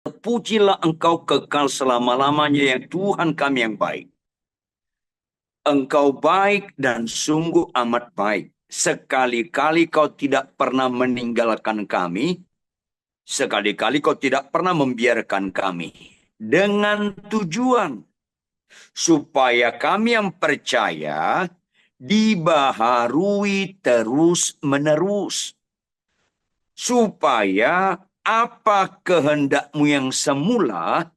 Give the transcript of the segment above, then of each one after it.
Terpujilah Engkau kekal selama-lamanya, ya Tuhan kami yang baik. Engkau baik dan sungguh amat baik. Sekali-kali Kau tidak pernah meninggalkan kami. Sekali-kali Kau tidak pernah membiarkan kami. Dengan tujuan supaya kami yang percaya dibaharui terus-menerus. Supaya apa kehendak-Mu yang semula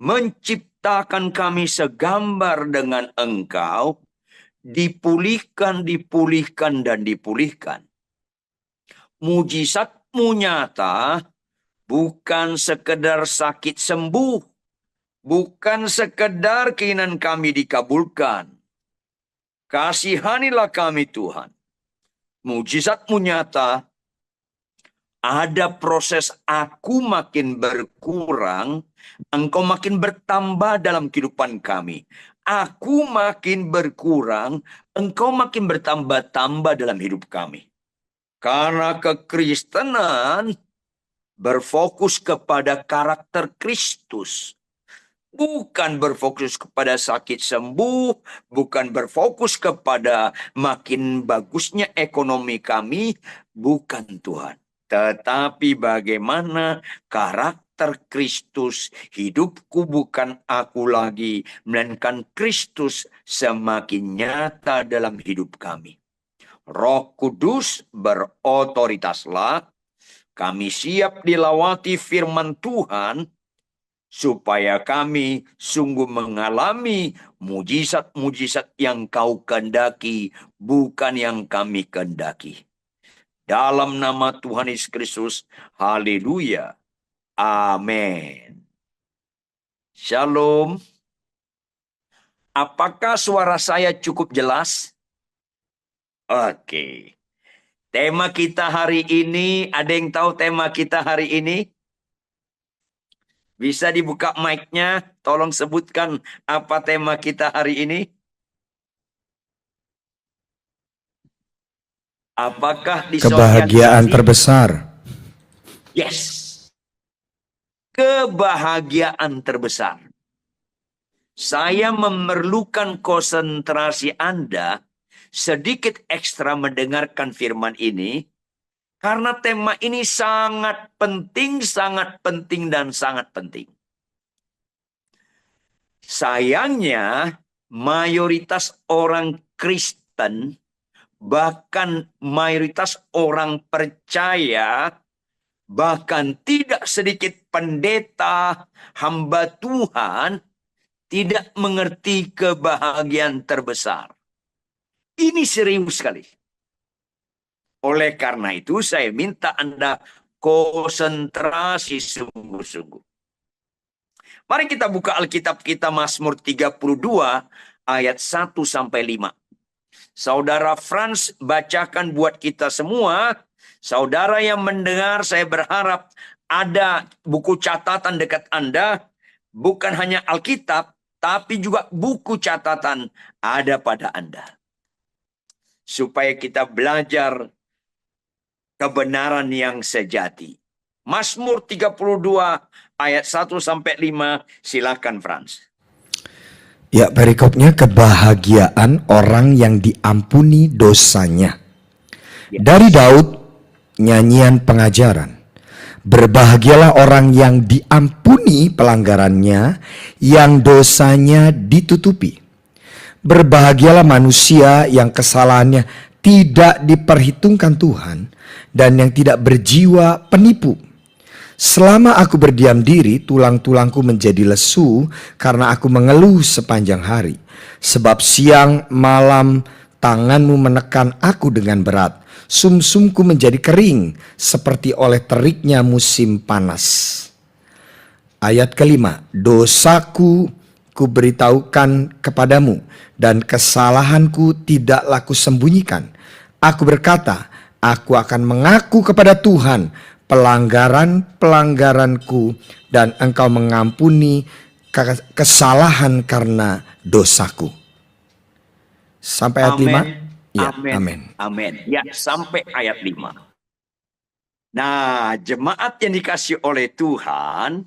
menciptakan kami segambar dengan Engkau, dipulihkan, dan dipulihkan. Mujizat-Mu nyata, bukan sekedar sakit sembuh, bukan sekedar keinginan kami dikabulkan. Kasihanilah kami Tuhan. Mujizat-Mu nyata, ada proses aku makin berkurang, Engkau makin bertambah dalam kehidupan kami. Aku makin berkurang, Engkau makin bertambah-tambah dalam hidup kami. Karena kekristenan berfokus kepada karakter Kristus. Bukan berfokus kepada sakit sembuh, bukan berfokus kepada makin bagusnya ekonomi kami, bukan Tuhan. Tetapi bagaimana karakter Kristus, hidupku bukan aku lagi, melainkan Kristus semakin nyata dalam hidup kami. Roh Kudus berotoritaslah, kami siap dilawati firman Tuhan, supaya kami sungguh mengalami mujizat-mujizat yang Kau kehendaki, bukan yang kami kehendaki. Dalam nama Tuhan Yesus Kristus, haleluya, amin. Shalom. Apakah suara saya cukup jelas? Oke. Tema kita hari ini, ada yang tahu tema kita hari ini? Bisa dibuka mic-nya, tolong sebutkan apa tema kita hari ini? Apakah di kebahagiaan terbesar? Yes. Kebahagiaan terbesar. Saya memerlukan konsentrasi Anda sedikit ekstra mendengarkan firman ini, karena tema ini sangat penting, dan sangat penting. Sayangnya, mayoritas orang Kristen, bahkan mayoritas orang percaya, bahkan tidak sedikit pendeta, hamba Tuhan, tidak mengerti kebahagiaan terbesar. Ini serius sekali. Oleh karena itu, saya minta Anda konsentrasi sungguh-sungguh. Mari kita buka Alkitab kita, Mazmur 32 ayat 1-5. Saudara Frans bacakan buat kita semua. Saudara yang mendengar, saya berharap ada buku catatan dekat Anda. Bukan hanya Alkitab, tapi juga buku catatan ada pada Anda. Supaya kita belajar kebenaran yang sejati. Mazmur 32 ayat 1-5, silakan Frans. Ya, perikopnya kebahagiaan orang yang diampuni dosanya. Yes. Dari Daud, nyanyian pengajaran. Berbahagialah orang yang diampuni pelanggarannya, yang dosanya ditutupi. Berbahagialah manusia yang kesalahannya tidak diperhitungkan Tuhan, dan yang tidak berjiwa penipu. Selama aku berdiam diri, tulang-tulangku menjadi lesu karena aku mengeluh sepanjang hari. Sebab siang malam tanganmu menekan aku dengan berat. Sumsumku menjadi kering seperti oleh teriknya musim panas. Ayat kelima, dosaku kuberitahukan kepadamu, dan kesalahanku tidaklah kusembunyikan. Aku berkata, aku akan mengaku kepada Tuhan pelanggaran-pelanggaranku, dan Engkau mengampuni kesalahan karena dosaku. Sampai ayat 5? Ya, amin. Ya, sampai ayat 5. Nah, jemaat yang dikasih oleh Tuhan,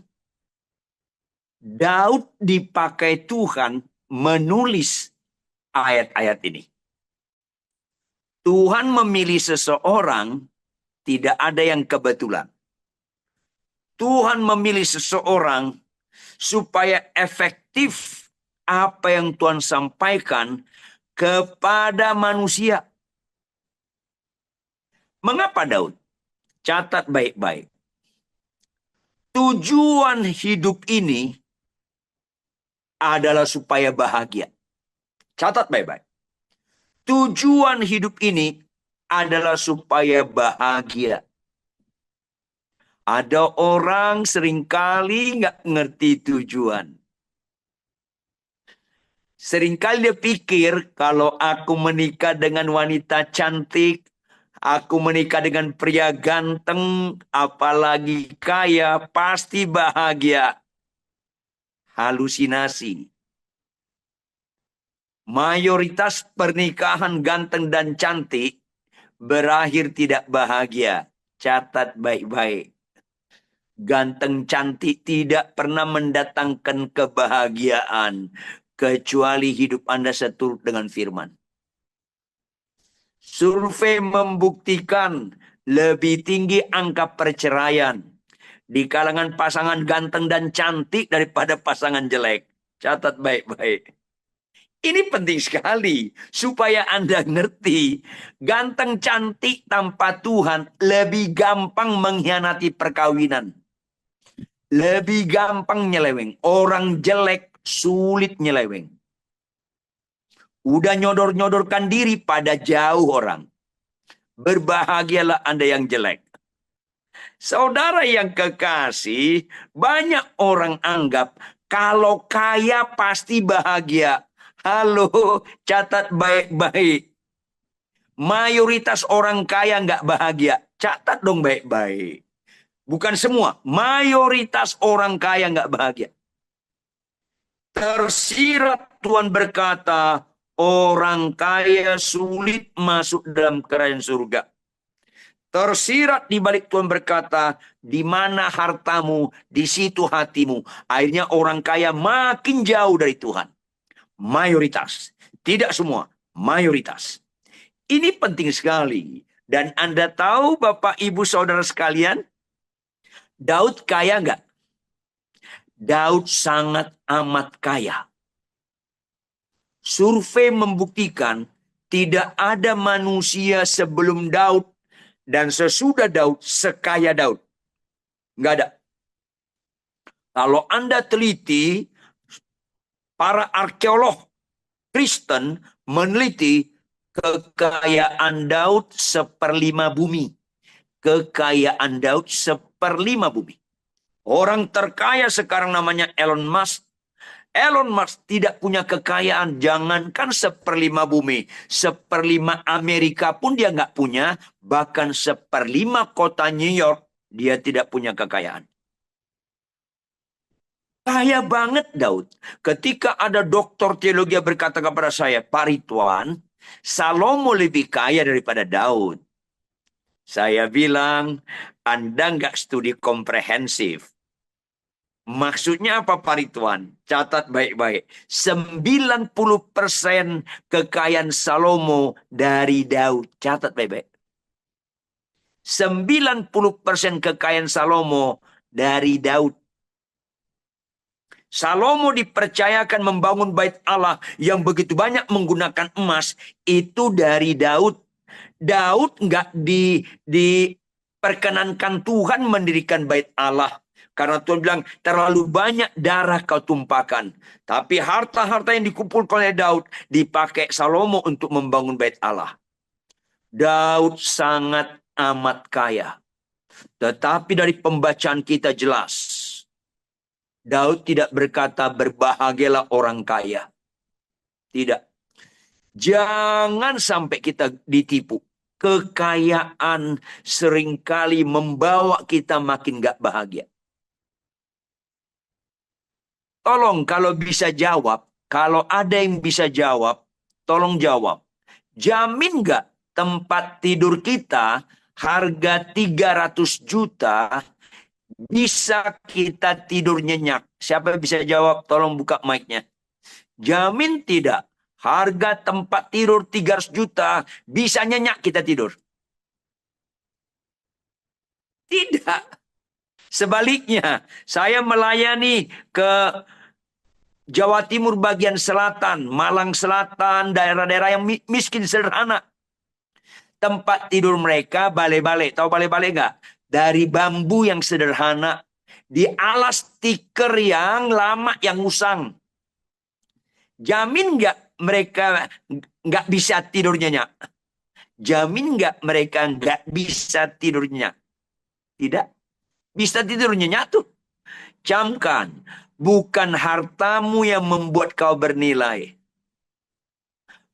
Daud dipakai Tuhan menulis ayat-ayat ini. Tuhan memilih seseorang, tidak ada yang kebetulan. Tuhan memilih seseorang supaya efektif apa yang Tuhan sampaikan kepada manusia. Mengapa Daud? Catat baik-baik. Tujuan hidup ini adalah supaya bahagia. Catat baik-baik. Tujuan hidup ini adalah supaya bahagia. Ada orang seringkali nggak ngerti tujuan. Seringkali dia pikir kalau aku menikah dengan wanita cantik, aku menikah dengan pria ganteng, apalagi kaya, pasti bahagia. Halusinasi. Mayoritas pernikahan ganteng dan cantik berakhir tidak bahagia. Catat baik-baik. Ganteng cantik tidak pernah mendatangkan kebahagiaan kecuali hidup Anda seturut dengan firman. Survei membuktikan lebih tinggi angka perceraian di kalangan pasangan ganteng dan cantik daripada pasangan jelek. Catat baik-baik. Ini penting sekali supaya Anda ngerti. Ganteng cantik tanpa Tuhan lebih gampang mengkhianati perkawinan. Lebih gampang nyeleweng. Orang jelek sulit nyeleweng. Udah nyodor-nyodorkan diri pada jauh orang. Berbahagialah Anda yang jelek. Saudara yang kekasih, banyak orang anggap kalau kaya pasti bahagia. Halo, catat baik-baik. Mayoritas orang kaya nggak bahagia. Catat dong baik-baik. Bukan semua, mayoritas orang kaya nggak bahagia. Tersirat Tuhan berkata, orang kaya sulit masuk dalam kerajaan surga. Tersirat di balik Tuhan berkata, di mana hartamu, di situ hatimu. Akhirnya orang kaya makin jauh dari Tuhan. Mayoritas, tidak semua, mayoritas. Ini penting sekali. Dan Anda tahu Bapak Ibu Saudara sekalian, Daud kaya nggak? Daud sangat amat kaya. Survei membuktikan tidak ada manusia sebelum Daud dan sesudah Daud sekaya Daud. Nggak ada. Kalau Anda teliti, para arkeolog Kristen meneliti kekayaan Daud 1/5 bumi. Kekayaan Daud 1/5 bumi. Orang terkaya sekarang namanya Elon Musk. Elon Musk tidak punya kekayaan, jangankan 1/5 bumi. 1/5 Amerika pun dia nggak punya. Bahkan 1/5 kota New York, dia tidak punya kekayaan. Kaya banget Daud. Ketika ada doktor teologi yang berkata kepada saya, Pak Ridwan, Salomo lebih kaya daripada Daud. Saya bilang, Anda nggak studi komprehensif. Maksudnya apa Pak Ridwan? Catat baik-baik. 90% kekayaan Salomo dari Daud. Catat baik-baik. 90% kekayaan Salomo dari Daud. Salomo dipercayakan membangun bait Allah yang begitu banyak menggunakan emas. Itu dari Daud. Daud nggak diperkenankan Tuhan mendirikan bait Allah. Karena Tuhan bilang, terlalu banyak darah kau tumpahkan. Tapi harta-harta yang dikumpulkan oleh Daud dipakai Salomo untuk membangun bait Allah. Daud sangat amat kaya. Tetapi dari pembacaan kita jelas, Daud tidak berkata berbahagialah orang kaya. Tidak. Jangan sampai kita ditipu. Kekayaan seringkali membawa kita makin gak bahagia. Tolong kalau bisa jawab, kalau ada yang bisa jawab, tolong jawab. Jamin gak tempat tidur kita harga 300 juta Bisa kita tidur nyenyak? Siapa yang bisa jawab? Tolong buka mic-nya. Jamin tidak. Harga tempat tidur 300 juta, bisa nyenyak kita tidur? Tidak. Sebaliknya, saya melayani ke Jawa Timur bagian selatan, Malang Selatan, daerah-daerah yang miskin sederhana. Tempat tidur mereka balai-balai. Tahu balai-balai nggak? Dari bambu yang sederhana. Di alas tikar yang lama, yang usang. Jamin nggak mereka nggak bisa tidur nyenyak? Jamin nggak mereka nggak bisa tidur nyenyak? Tidak. Bisa tidur nyenyak tuh. Camkan, bukan hartamu yang membuat kau bernilai.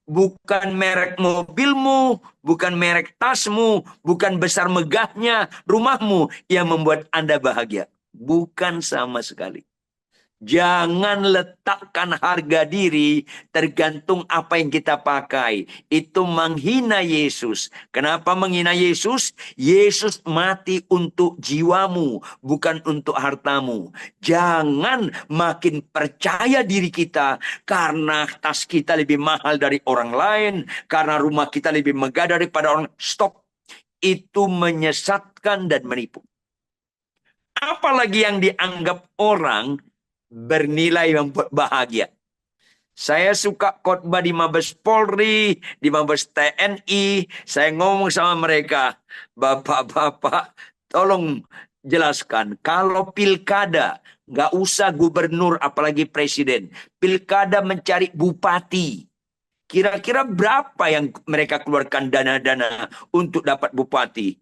Bukan merek mobilmu, bukan merek tasmu, bukan besar megahnya rumahmu yang membuat Anda bahagia. Bukan sama sekali. Jangan letakkan harga diri tergantung apa yang kita pakai. Itu menghina Yesus. Kenapa menghina Yesus? Yesus mati untuk jiwamu, bukan untuk hartamu. Jangan makin percaya diri kita karena tas kita lebih mahal dari orang lain, karena rumah kita lebih megah daripada orang. Stop. Itu menyesatkan dan menipu. Apalagi yang dianggap orang bernilai membuat bahagia. Saya suka khotbah di Mabes Polri, di Mabes TNI. Saya ngomong sama mereka, Bapak-bapak, tolong jelaskan. Kalau pilkada, nggak usah gubernur, apalagi presiden. Pilkada mencari bupati. Kira-kira berapa yang mereka keluarkan dana-dana untuk dapat bupati?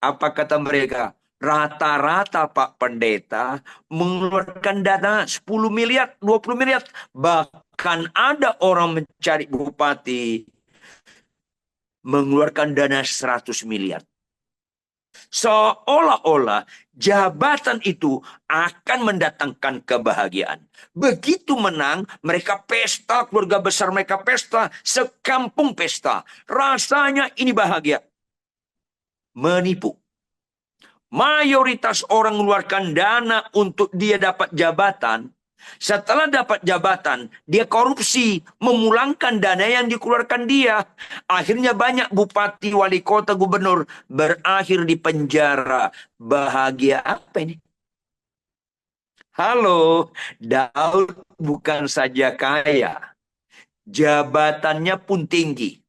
Apa kata mereka? Rata-rata Pak Pendeta mengeluarkan dana 10 miliar, 20 miliar. Bahkan ada orang mencari bupati mengeluarkan dana 100 miliar. Seolah-olah jabatan itu akan mendatangkan kebahagiaan. Begitu menang, mereka pesta, keluarga besar mereka pesta, sekampung pesta. Rasanya ini bahagia. Menipu. Mayoritas orang mengeluarkan dana untuk dia dapat jabatan. Setelah dapat jabatan, dia korupsi, memulangkan dana yang dikeluarkan dia. Akhirnya banyak bupati, wali kota, gubernur berakhir di penjara. Bahagia apa ini? Halo, Daud bukan saja kaya, jabatannya pun tinggi.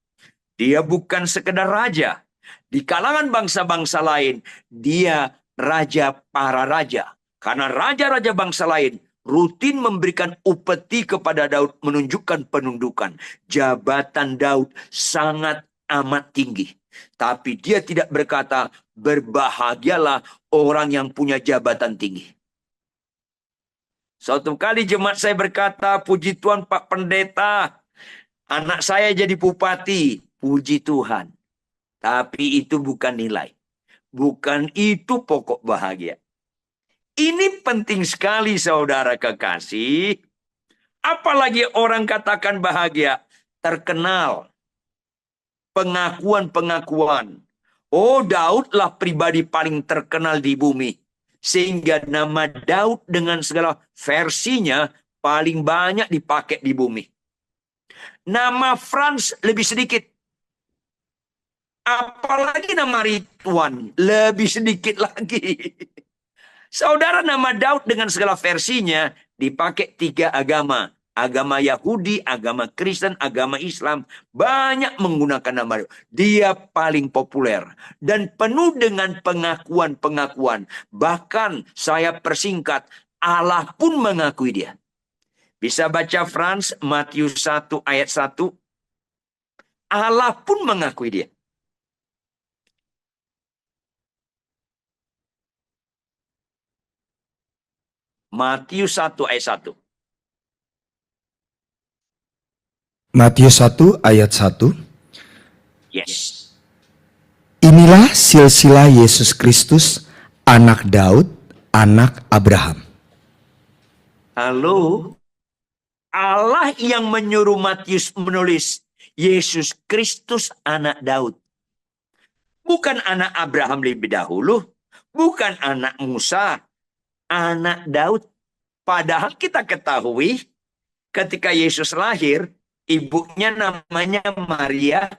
Dia bukan sekedar raja. Di kalangan bangsa-bangsa lain, dia raja para raja. Karena raja-raja bangsa lain rutin memberikan upeti kepada Daud, menunjukkan penundukan. Jabatan Daud sangat amat tinggi. Tapi dia tidak berkata, berbahagialah orang yang punya jabatan tinggi. Suatu kali jemaat saya berkata, puji Tuhan Pak Pendeta, anak saya jadi bupati. Puji Tuhan. Tapi itu bukan nilai. Bukan itu pokok bahagia. Ini penting sekali saudara kekasih. Apalagi orang katakan bahagia. Terkenal. Pengakuan-pengakuan. Oh, Daudlah pribadi paling terkenal di bumi. Sehingga nama Daud dengan segala versinya paling banyak dipakai di bumi. Nama Frans lebih sedikit. Apalagi nama Ridwan, lebih sedikit lagi. Saudara, nama Daud dengan segala versinya dipakai 3 agama. Agama Yahudi, agama Kristen, agama Islam. Banyak menggunakan nama Daud. Dia paling populer. Dan penuh dengan pengakuan-pengakuan. Bahkan saya persingkat, Allah pun mengakui dia. Bisa baca Frans, Matius 1 ayat 1. Allah pun mengakui dia. Matius 1 ayat 1. Matius 1 ayat 1. Yes. Inilah silsilah Yesus Kristus, anak Daud, anak Abraham. Halo. Allah yang menyuruh Matius menulis Yesus Kristus anak Daud. Bukan anak Abraham lebih dahulu. bukan anak Musa, anak Daud. Padahal kita ketahui ketika Yesus lahir, ibunya namanya Maria,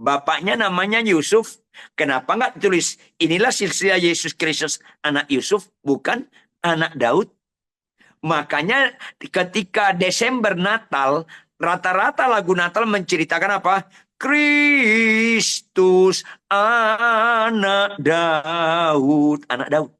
bapaknya namanya Yusuf. Kenapa nggak tulis inilah silsilah Yesus Kristus anak Yusuf, bukan anak Daud? Makanya ketika Desember Natal, rata-rata lagu Natal menceritakan apa? Kristus anak Daud. Anak Daud.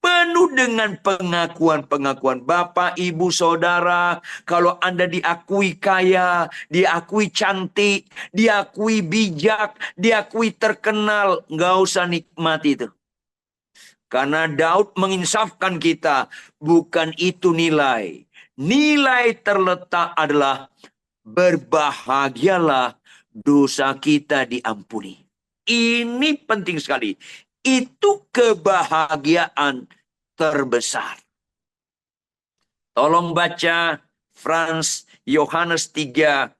Penuh dengan pengakuan-pengakuan Bapak, Ibu, Saudara. Kalau Anda diakui kaya, diakui cantik, diakui bijak, diakui terkenal, nggak usah nikmati itu. Karena Daud menginsafkan kita, bukan itu nilai. Nilai terletak adalah berbahagialah dosa kita diampuni. Ini penting sekali. Itu kebahagiaan terbesar. Tolong baca Frans Yohanes 3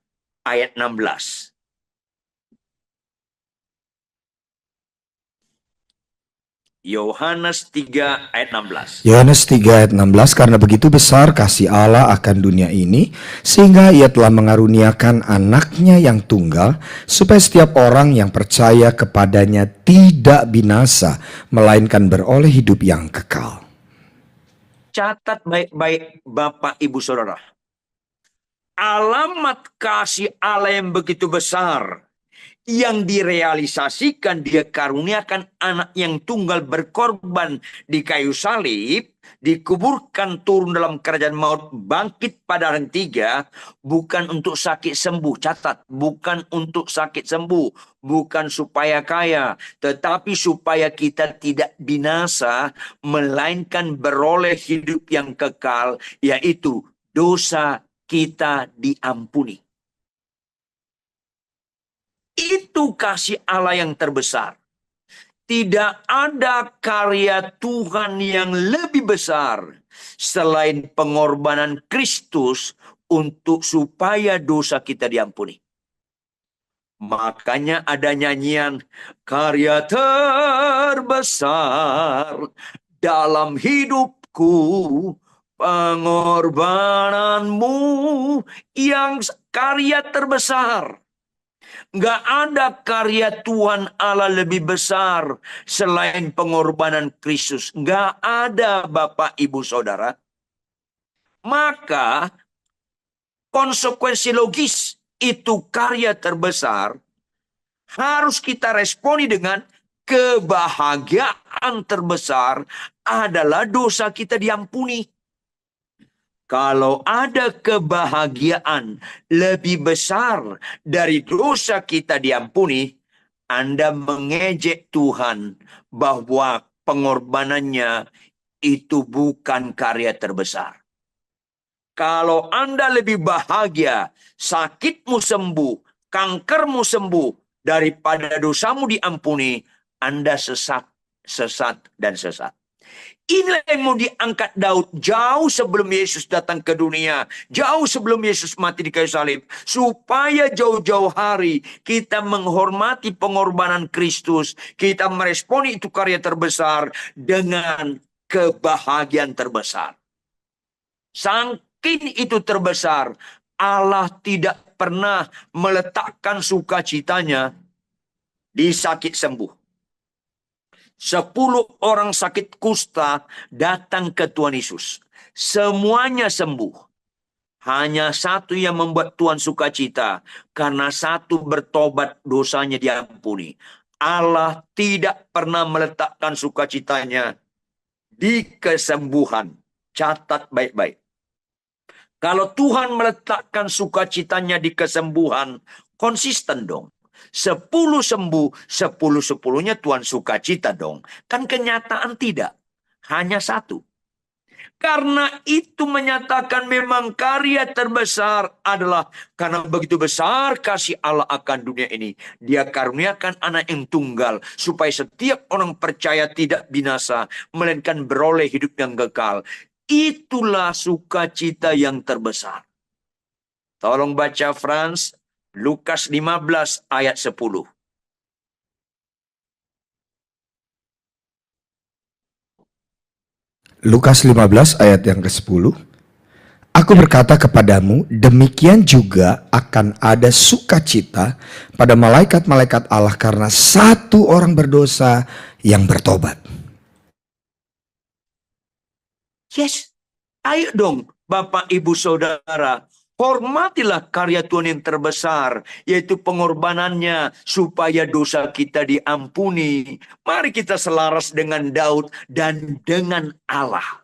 ayat 16. Yohanes 3 ayat 16. Yohanes 3 ayat 16, karena begitu besar kasih Allah akan dunia ini, sehingga ia telah mengaruniakan anaknya yang tunggal, supaya setiap orang yang percaya kepadanya tidak binasa, melainkan beroleh hidup yang kekal. Catat baik-baik Bapak, Ibu, Saudara. Alamat kasih Allah yang begitu besar, yang direalisasikan, dia karuniakan anak yang tunggal berkorban di kayu salib, dikuburkan, turun dalam kerajaan maut, bangkit pada hari ketiga, bukan untuk sakit sembuh. Catat, bukan untuk sakit sembuh, bukan supaya kaya, tetapi supaya kita tidak binasa, melainkan beroleh hidup yang kekal, yaitu dosa kita diampuni. Itu kasih Allah yang terbesar. Tidak ada karya Tuhan yang lebih besar selain pengorbanan Kristus untuk supaya dosa kita diampuni. Makanya ada nyanyian, karya terbesar dalam hidupku, pengorbananmu yang karya terbesar. Nggak ada karya Tuhan Allah lebih besar selain pengorbanan Kristus. Nggak ada, Bapak, Ibu, Saudara. Maka konsekuensi logis itu karya terbesar harus kita responi dengan kebahagiaan terbesar adalah dosa kita diampuni. Kalau ada kebahagiaan lebih besar dari dosa kita diampuni, Anda mengejek Tuhan bahwa pengorbanannya itu bukan karya terbesar. Kalau Anda lebih bahagia, sakitmu sembuh, kankermu sembuh, daripada dosamu diampuni, Anda sesat, dan sesat. Inilah yang mau diangkat Daud jauh sebelum Yesus datang ke dunia. Jauh sebelum Yesus mati di kayu salib. Supaya jauh-jauh hari kita menghormati pengorbanan Kristus. Kita meresponi itu karya terbesar dengan kebahagiaan terbesar. Saking itu terbesar, Allah tidak pernah meletakkan sukacitanya di sakit sembuh. 10 orang sakit kusta datang ke Tuhan Yesus. Semuanya sembuh. Hanya satu yang membuat Tuhan sukacita. Karena satu bertobat, dosanya diampuni. Allah tidak pernah meletakkan sukacitanya di kesembuhan. Catat baik-baik. Kalau Tuhan meletakkan sukacitanya di kesembuhan, konsisten dong. 10 sembuh, 10-10-nya Tuhan sukacita dong. Kan kenyataan tidak. Hanya satu. Karena itu menyatakan memang karya terbesar adalah karena begitu besar kasih Allah akan dunia ini. Dia karuniakan anak yang tunggal supaya setiap orang percaya tidak binasa, melainkan beroleh hidup yang kekal. Itulah sukacita yang terbesar. Tolong baca Frans, Lukas 15 ayat 10. Lukas 15 ayat yang ke-10. Aku berkata kepadamu, demikian juga akan ada sukacita pada malaikat-malaikat Allah karena satu orang berdosa yang bertobat. Yes, ayo dong Bapak Ibu Saudara, hormatilah karya Tuhan yang terbesar, yaitu pengorbanannya supaya dosa kita diampuni. Mari kita selaras dengan Daud dan dengan Allah.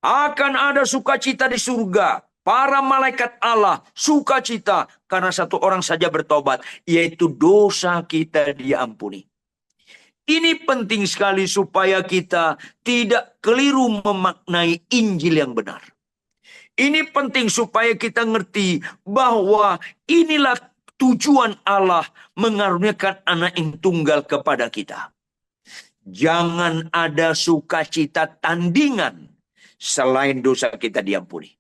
Akan ada sukacita di surga. Para malaikat Allah sukacita karena satu orang saja bertobat, yaitu dosa kita diampuni. Ini penting sekali supaya kita tidak keliru memaknai Injil yang benar. Ini penting supaya kita ngerti bahwa inilah tujuan Allah mengaruniakan anak yang tunggal kepada kita. Jangan ada sukacita tandingan selain dosa kita diampuni.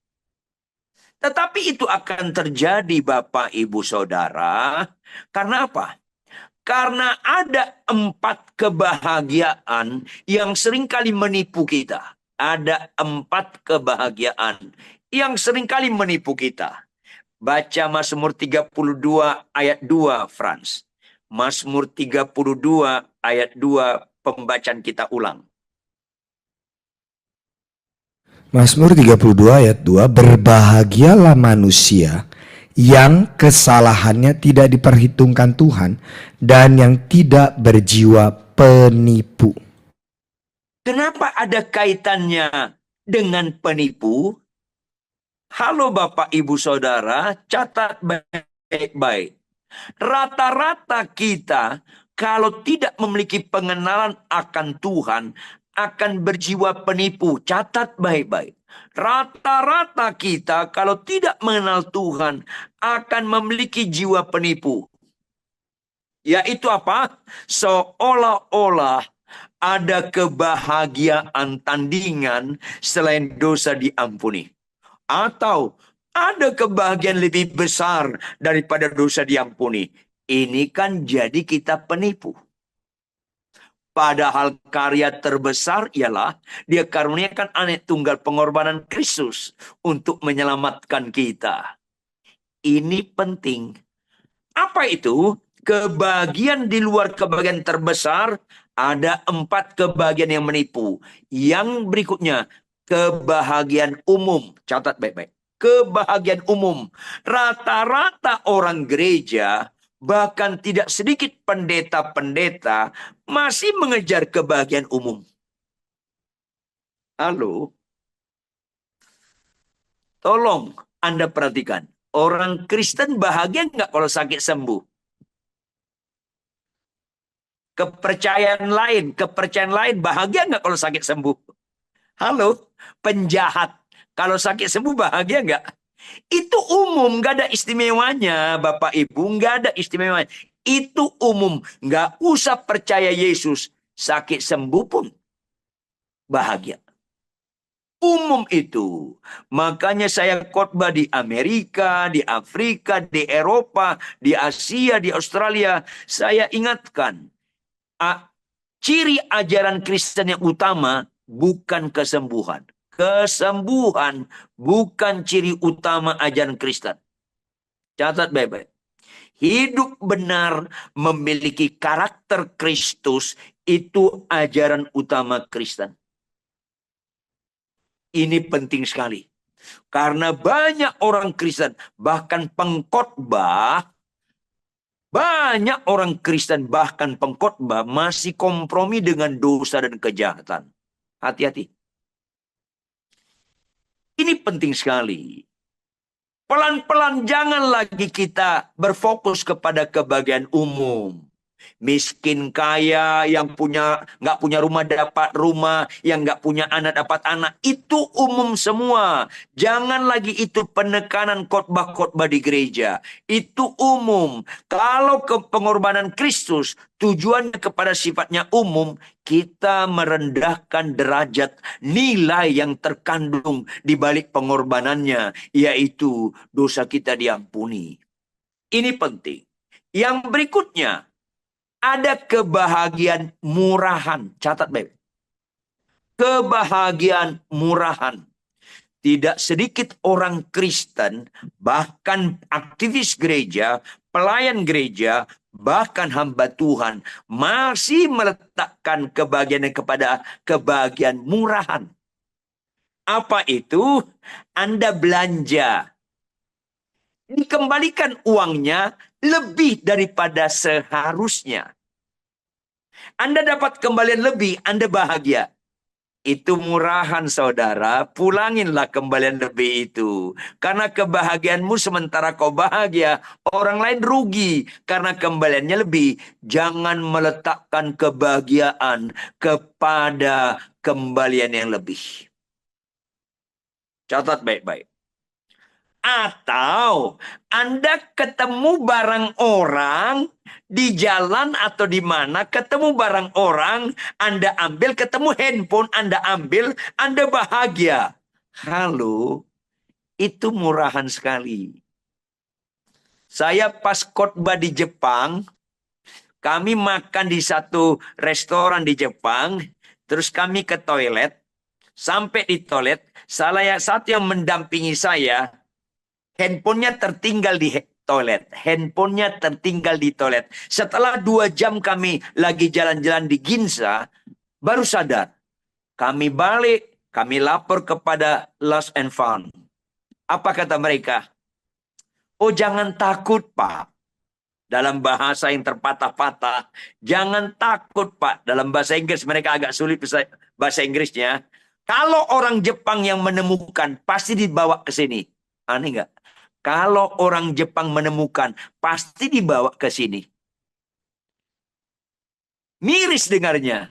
Tetapi itu akan terjadi Bapak Ibu Saudara. Karena apa? Karena ada 4 kebahagiaan yang seringkali menipu kita. Ada 4 kebahagiaan yang seringkali menipu kita. Baca Mazmur 32 ayat 2, Frans. Mazmur 32 ayat 2, pembacaan kita ulang. Mazmur 32 ayat 2, berbahagialah manusia yang kesalahannya tidak diperhitungkan Tuhan dan yang tidak berjiwa penipu. Kenapa ada kaitannya dengan penipu? Halo Bapak Ibu Saudara, catat baik-baik. Rata-rata kita kalau tidak memiliki pengenalan akan Tuhan akan berjiwa penipu. Catat baik-baik. Rata-rata kita kalau tidak mengenal Tuhan akan memiliki jiwa penipu. Yaitu apa? Seolah-olah ada kebahagiaan tandingan selain dosa diampuni. Atau ada kebahagiaan lebih besar daripada dosa diampuni. Ini kan jadi kita penipu. Padahal karya terbesar ialah dia karuniakan anak tunggal pengorbanan Kristus untuk menyelamatkan kita. Ini penting. Apa itu? Kebahagiaan di luar kebahagiaan terbesar, ada 4 kebahagiaan yang menipu. Yang berikutnya, kebahagiaan umum. Catat baik-baik. Kebahagiaan umum. Rata-rata orang gereja, bahkan tidak sedikit pendeta-pendeta, masih mengejar kebahagiaan umum. Halo? Tolong Anda perhatikan. Orang Kristen bahagia nggak kalau sakit sembuh? Kepercayaan lain bahagia nggak kalau sakit sembuh? Halo, penjahat kalau sakit sembuh bahagia nggak? Itu umum, nggak ada istimewanya, Bapak Ibu, nggak ada istimewanya. Itu umum, nggak usah percaya Yesus, sakit sembuh pun bahagia. Umum itu. Makanya saya khotbah di Amerika, di Afrika, di Eropa, di Asia, di Australia. Saya ingatkan, ciri ajaran Kristen yang utama bukan kesembuhan. Kesembuhan bukan ciri utama ajaran Kristen. Catat baik-baik. Hidup benar memiliki karakter Kristus itu ajaran utama Kristen. Ini penting sekali. Karena banyak orang Kristen, bahkan pengkhotbah, banyak orang Kristen bahkan pengkhotbah masih kompromi dengan dosa dan kejahatan. Hati-hati. Ini penting sekali. Pelan-pelan jangan lagi kita berfokus kepada kebahagiaan umum. Miskin kaya, yang nggak punya rumah dapat rumah, yang nggak punya anak dapat anak, itu umum semua. Jangan lagi itu penekanan khotbah-khotbah di gereja. Itu umum. Kalau pengorbanan Kristus tujuannya kepada sifatnya umum, kita merendahkan derajat nilai yang terkandung di balik pengorbanannya, yaitu dosa kita diampuni. Ini penting. Yang berikutnya, ada kebahagiaan murahan. Catat baik. kebahagiaan murahan. Tidak sedikit orang Kristen, bahkan aktivis gereja, pelayan gereja, bahkan hamba Tuhan, masih meletakkan kebahagiaan kepada kebahagiaan murahan. Apa itu? Anda belanja, dikembalikan uangnya lebih daripada seharusnya. Anda dapat kembalian lebih, Anda bahagia. Itu murahan, saudara. Pulanginlah kembalian lebih itu. Karena kebahagiaanmu sementara kau bahagia, orang lain rugi karena kembaliannya lebih. Jangan meletakkan kebahagiaan kepada kembalian yang lebih. Catat baik-baik. Atau Anda ketemu barang orang di jalan atau di mana, ketemu barang orang, Anda ambil, ketemu handphone, Anda ambil, Anda bahagia. Halo, itu murahan sekali. Saya pas khotbah di Jepang, kami makan di satu restoran di Jepang, terus kami ke toilet, sampai di toilet, salah satu yang mendampingi saya, handphonenya tertinggal di toilet. Handphonenya tertinggal di toilet. Setelah 2 jam kami lagi jalan-jalan di Ginza, baru sadar. Kami balik, kami lapor kepada Lost and Found. Apa kata mereka? Oh, jangan takut, Pak. Dalam bahasa yang terpatah-patah. Jangan takut, Pak. Dalam bahasa Inggris, mereka agak sulit bahasa Inggrisnya. Kalau orang Jepang yang menemukan, pasti dibawa ke sini. Aneh nggak? Kalau orang Jepang menemukan, pasti dibawa ke sini. Miris dengarnya.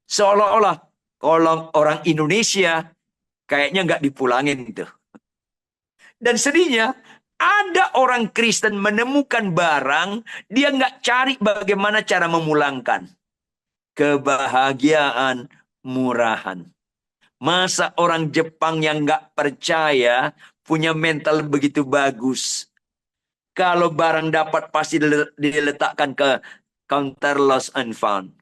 Seolah-olah kalau orang Indonesia kayaknya nggak dipulangin itu. Dan sedihnya, ada orang Kristen menemukan barang, dia nggak cari bagaimana cara memulangkan. Kebahagiaan murahan. Masa orang Jepang yang nggak percaya punya mental begitu bagus. Kalau barang dapat pasti diletakkan ke counter lost and found.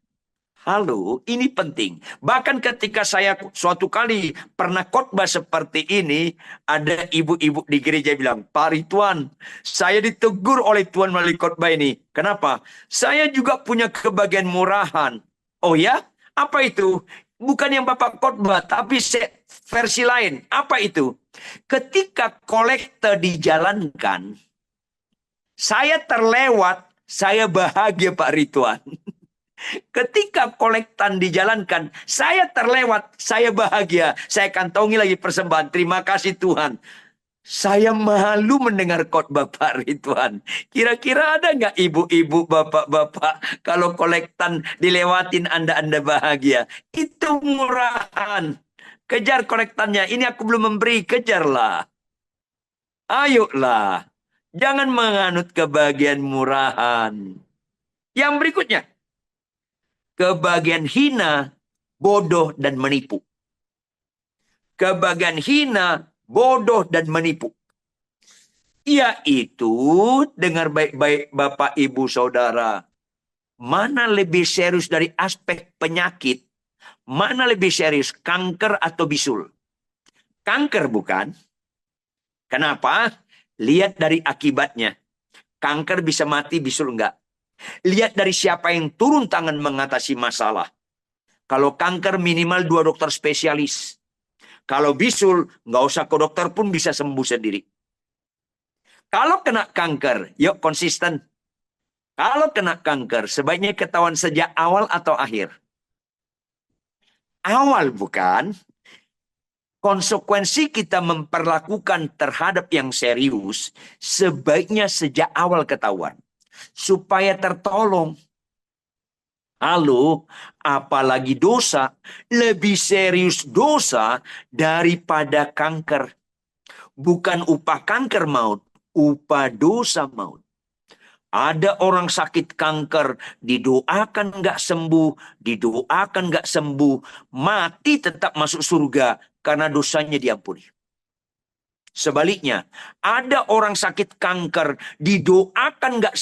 Halo, ini penting. Bahkan ketika saya suatu kali pernah khotbah seperti ini, ada ibu-ibu di gereja bilang, Pak Ridwan, saya ditegur oleh Tuhan melalui khotbah ini. Kenapa? Saya juga punya kebahagiaan murahan. Oh ya? Apa itu? Bukan yang Bapak khotbah, tapi versi lain. Apa itu? Ketika kolektor dijalankan, saya terlewat, saya bahagia Pak Ridwan. Ketika kolektan dijalankan, saya terlewat, saya bahagia. Saya kantongi lagi persembahan. Terima kasih Tuhan. Saya malu mendengar khotbah Pak Ridwan. Kira-kira ada nggak ibu-ibu, bapak-bapak, kalau kolektan dilewatin Anda bahagia? Itu murahan. Kejar kolektannya. Ini aku belum memberi, kejarlah. Ayolah. Jangan menganut kebahagiaan murahan. Yang berikutnya. Kebahagiaan hina, bodoh, dan menipu. Kebahagiaan hina, bodoh, dan menipu. Yaitu, dengar baik-baik Bapak, Ibu, Saudara. Mana lebih serius dari aspek penyakit? Mana lebih serius, kanker atau bisul? Kanker bukan? Kenapa? Lihat dari akibatnya. Kanker bisa mati, bisul enggak. Lihat dari siapa yang turun tangan mengatasi masalah. Kalau kanker minimal 2 dokter spesialis. Kalau bisul, nggak usah ke dokter pun bisa sembuh sendiri. Kalau kena kanker, yuk konsisten. Kalau kena kanker, sebaiknya ketahuan sejak awal atau akhir. Awal bukan? Konsekuensi kita memperlakukan terhadap yang serius, sebaiknya sejak awal ketahuan. Supaya tertolong. Lalu, apalagi dosa, lebih serius dosa daripada kanker. Bukan upah kanker maut, upah dosa maut. Ada orang sakit kanker, didoakan nggak sembuh, didoakan nggak sembuh, mati tetap masuk surga karena dosanya diampuni. Sebaliknya, ada orang sakit kanker, didoakan nggak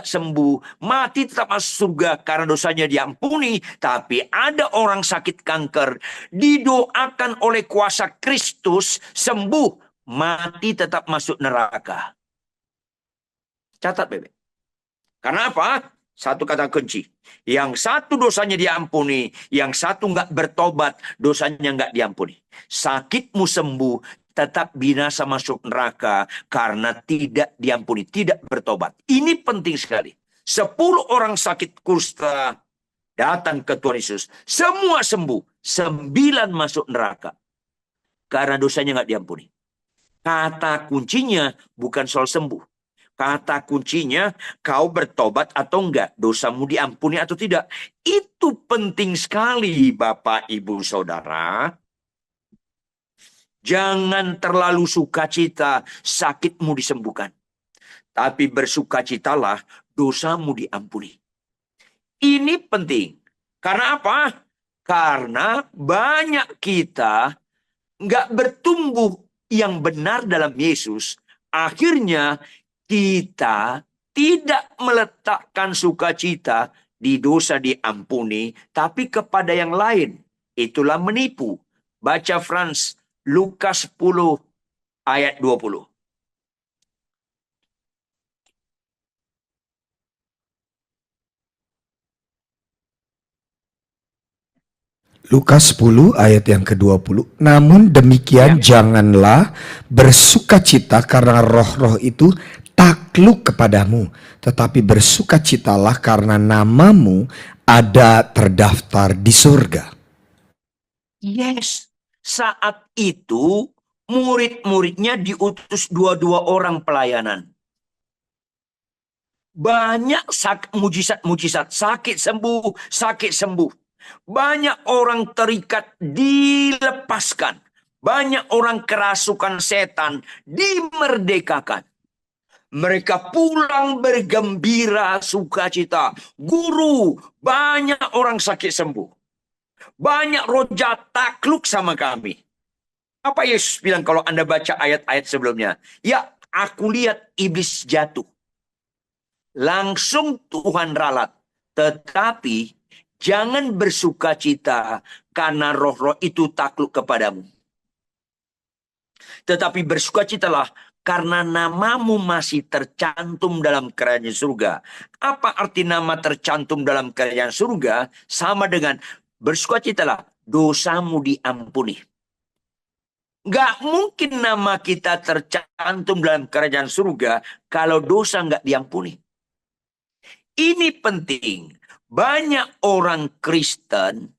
sembuh, mati tetap masuk surga karena dosanya diampuni. Tapi ada orang sakit kanker, didoakan oleh kuasa Kristus, sembuh, mati tetap masuk neraka. Catat, Bebek. Karena apa? Satu kata kunci. Yang satu dosanya diampuni, yang satu nggak bertobat, dosanya nggak diampuni. Sakitmu sembuh, tetap binasa masuk neraka karena tidak diampuni, tidak bertobat. Ini penting sekali. 10 orang sakit kusta datang ke Tuhan Yesus. Semua sembuh. 9 masuk neraka karena dosanya nggak diampuni. Kata kuncinya bukan soal sembuh. Kata kuncinya, kau bertobat atau enggak? Dosamu diampuni atau tidak? Itu penting sekali, Bapak, Ibu, Saudara. Jangan terlalu sukacita, sakitmu disembuhkan. Tapi bersukacitalah, dosamu diampuni. Ini penting. Karena apa? Karena banyak kita enggak bertumbuh yang benar dalam Yesus. Akhirnya, kita tidak meletakkan sukacita di dosa diampuni, tapi kepada yang lain. Itulah menipu. Baca Frans, Lukas 10 ayat 20. Lukas 10 ayat yang ke-20. Namun demikian janganlah bersukacita karena roh-roh itu takluk kepadamu, tetapi bersukacitalah karena namamu ada terdaftar di surga. Yes, saat itu murid-muridnya diutus 22 orang pelayanan. Banyak mujizat-mujizat, sakit sembuh. Banyak orang terikat dilepaskan. Banyak orang kerasukan setan dimerdekakan. Mereka pulang bergembira sukacita. Guru, banyak orang sakit sembuh. Banyak roh jahat takluk sama kami. Apa Yesus bilang kalau Anda baca ayat-ayat sebelumnya? Ya, aku lihat iblis jatuh. Langsung Tuhan ralat. Tetapi jangan bersukacita karena roh-roh itu takluk kepadamu. Tetapi bersukacitalah karena namamu masih tercantum dalam kerajaan surga. Apa arti nama tercantum dalam kerajaan surga? Sama dengan bersukacitalah, dosamu diampuni. Gak mungkin nama kita tercantum dalam kerajaan surga kalau dosa gak diampuni. Ini penting. Banyak orang Kristen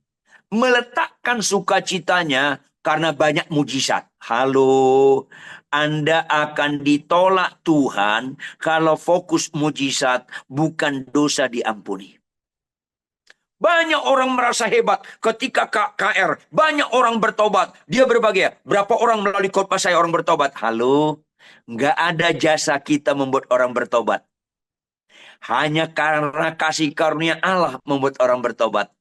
meletakkan sukacitanya karena banyak mujizat. Halo, Anda akan ditolak Tuhan kalau fokus mujizat bukan dosa diampuni. Banyak orang merasa hebat ketika KKR. Banyak orang bertobat. Dia berbahagia. Berapa orang melalui khotbah saya orang bertobat? Halo, nggak ada jasa kita membuat orang bertobat. Hanya karena kasih karunia Allah membuat orang bertobat.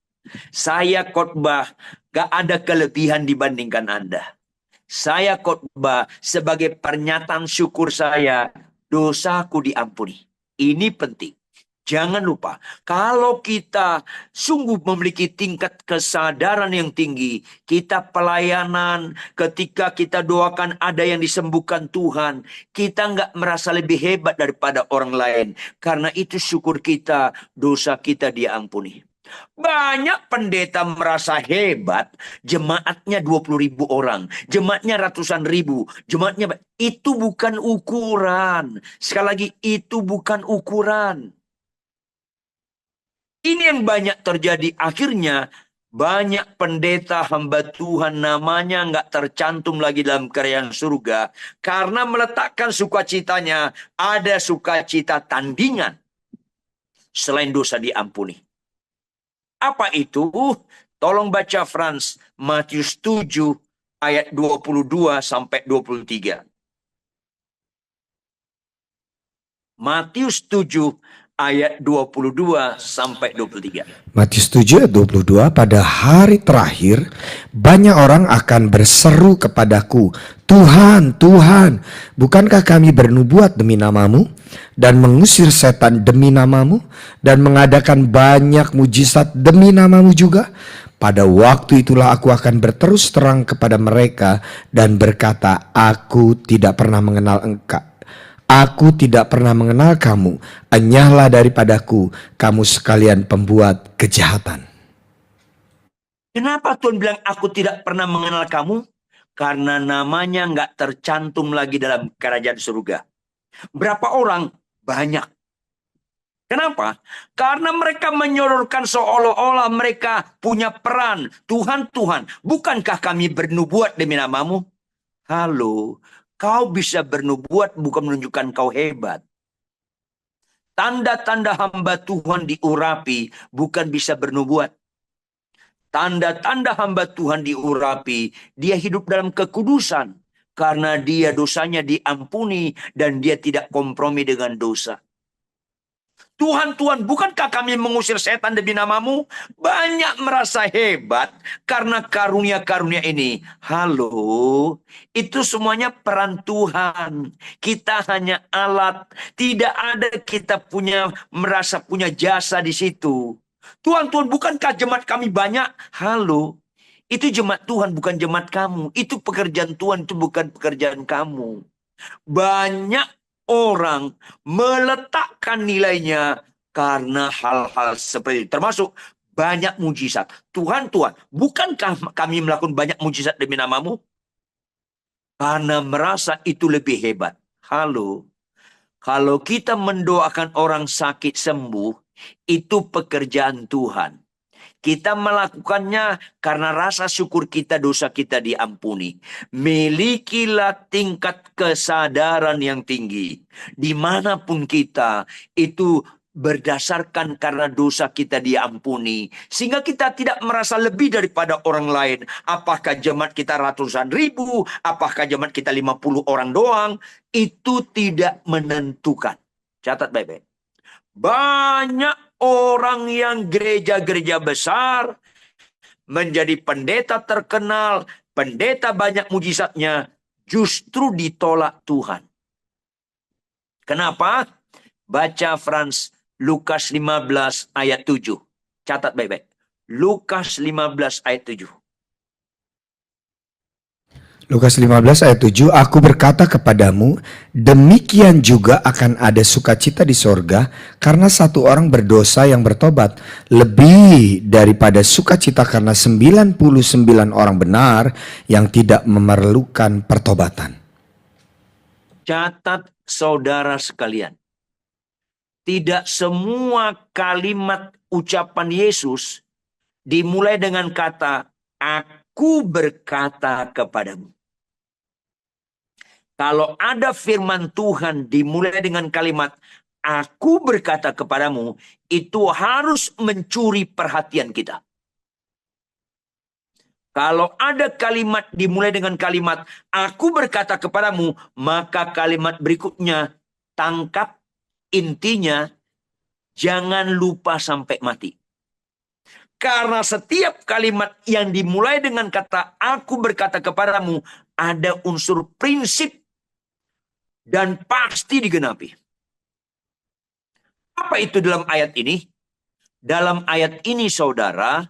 Saya khotbah, gak ada kelebihan dibandingkan Anda. Saya khotbah sebagai pernyataan syukur saya, dosaku diampuni. Ini penting. Jangan lupa, kalau kita sungguh memiliki tingkat kesadaran yang tinggi, kita pelayanan, ketika kita doakan ada yang disembuhkan Tuhan, kita nggak merasa lebih hebat daripada orang lain. Karena itu syukur kita, dosa kita diampuni. Banyak pendeta merasa hebat, jemaatnya 20.000 orang, jemaatnya ratusan ribu, jemaatnya itu bukan ukuran. Sekali lagi, itu bukan ukuran. Ini yang banyak terjadi. Akhirnya banyak pendeta hamba Tuhan namanya nggak tercantum lagi dalam kerajaan surga. Karena meletakkan sukacitanya ada sukacita tandingan. Selain dosa diampuni. Apa itu? Tolong baca Frans, Matius 7 ayat 22 sampai 23. Matius 7 ayat 22 sampai 23. Matius 7 ayat 22, pada hari terakhir banyak orang akan berseru kepadaku, Tuhan, Tuhan, bukankah kami bernubuat demi namamu dan mengusir setan demi namamu dan mengadakan banyak mujizat demi namamu juga? Pada waktu itulah aku akan berterus terang kepada mereka dan berkata, aku tidak pernah mengenal engkau. Aku tidak pernah mengenal kamu, enyahlah daripadaku, kamu sekalian pembuat kejahatan. Kenapa Tuhan bilang aku tidak pernah mengenal kamu? Karena namanya nggak tercantum lagi dalam kerajaan surga. Berapa orang? Banyak. Kenapa? Karena mereka menyodorkan seolah-olah mereka punya peran. Tuhan, Tuhan, bukankah kami bernubuat demi namamu? Halo, kau bisa bernubuat bukan menunjukkan kau hebat. Tanda-tanda hamba Tuhan diurapi bukan bisa bernubuat. Tanda-tanda hamba Tuhan diurapi, dia hidup dalam kekudusan. Karena dia dosanya diampuni dan dia tidak kompromi dengan dosa. Tuhan, Tuhan, bukankah kami mengusir setan demi namamu? Banyak merasa hebat karena karunia-karunia ini. Halo, itu semuanya peran Tuhan. Kita hanya alat. Tidak ada kita merasa punya jasa di situ. Tuhan, Tuhan, bukankah jemaat kami banyak? Halo, itu jemaat Tuhan, bukan jemaat kamu. Itu pekerjaan Tuhan, itu bukan pekerjaan kamu. Banyak orang meletakkan nilainya karena hal-hal seperti itu. Termasuk banyak mujizat. Tuhan, Tuhan, bukankah kami melakukan banyak mujizat demi namamu? Karena merasa itu lebih hebat. Halo, kalau kita mendoakan orang sakit sembuh, itu pekerjaan Tuhan. Kita melakukannya karena rasa syukur kita, dosa kita diampuni. Milikilah tingkat kesadaran yang tinggi. Dimanapun kita, itu berdasarkan karena dosa kita diampuni. Sehingga kita tidak merasa lebih daripada orang lain. Apakah jemaat kita ratusan ribu, apakah jemaat kita 50 orang doang, itu tidak menentukan. Catat baik-baik. Banyak orang yang gereja-gereja besar menjadi pendeta terkenal, pendeta banyak mujizatnya, justru ditolak Tuhan. Kenapa? Baca Frans Lukas 15 ayat 7. Catat baik-baik. Lukas 15 ayat 7. Lukas 15 ayat 7, aku berkata kepadamu, demikian juga akan ada sukacita di sorga karena satu orang berdosa yang bertobat, lebih daripada sukacita karena 99 orang benar yang tidak memerlukan pertobatan. Catat saudara sekalian, tidak semua kalimat ucapan Yesus dimulai dengan kata, aku berkata kepadamu. Kalau ada firman Tuhan dimulai dengan kalimat, aku berkata kepadamu, itu harus mencuri perhatian kita. Kalau ada kalimat dimulai dengan kalimat, aku berkata kepadamu, maka kalimat berikutnya, tangkap intinya, jangan lupa sampai mati. Karena setiap kalimat yang dimulai dengan kata, aku berkata kepadamu, ada unsur prinsip dan pasti digenapi. Apa itu dalam ayat ini? Dalam ayat ini, saudara,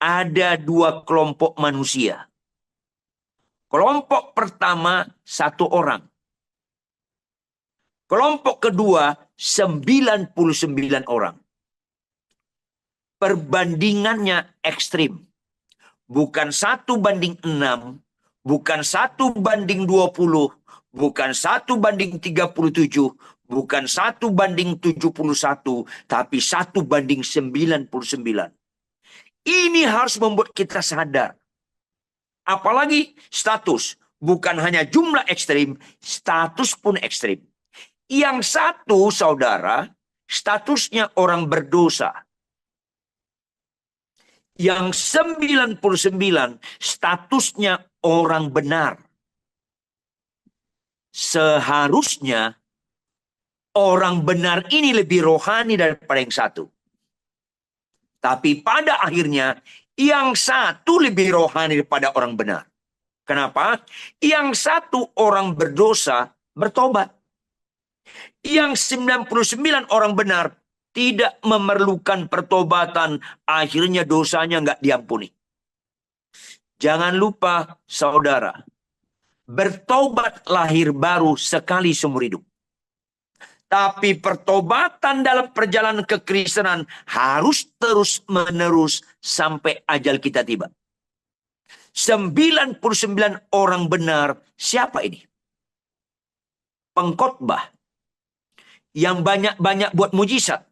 ada dua kelompok manusia. Kelompok pertama, satu orang. Kelompok kedua, 99 orang. Perbandingannya ekstrim. Bukan 1:6, bukan 1:20, bukan 1:37, bukan 1:71, tapi 1:99. Ini harus membuat kita sadar. Apalagi status. Bukan hanya jumlah ekstrim, status pun ekstrim. Yang satu, saudara, statusnya orang berdosa. Yang 99 statusnya orang benar. Seharusnya orang benar ini lebih rohani daripada yang satu. Tapi pada akhirnya, yang satu lebih rohani daripada orang benar. Kenapa? Yang satu orang berdosa bertobat. Yang 99 orang benar tidak memerlukan pertobatan. Akhirnya dosanya nggak diampuni. Jangan lupa saudara, bertobat lahir baru sekali seumur hidup. Tapi pertobatan dalam perjalanan kekristenan harus terus-menerus sampai ajal kita tiba. 99 orang benar, siapa ini? Pengkhotbah yang banyak-banyak buat mujizat,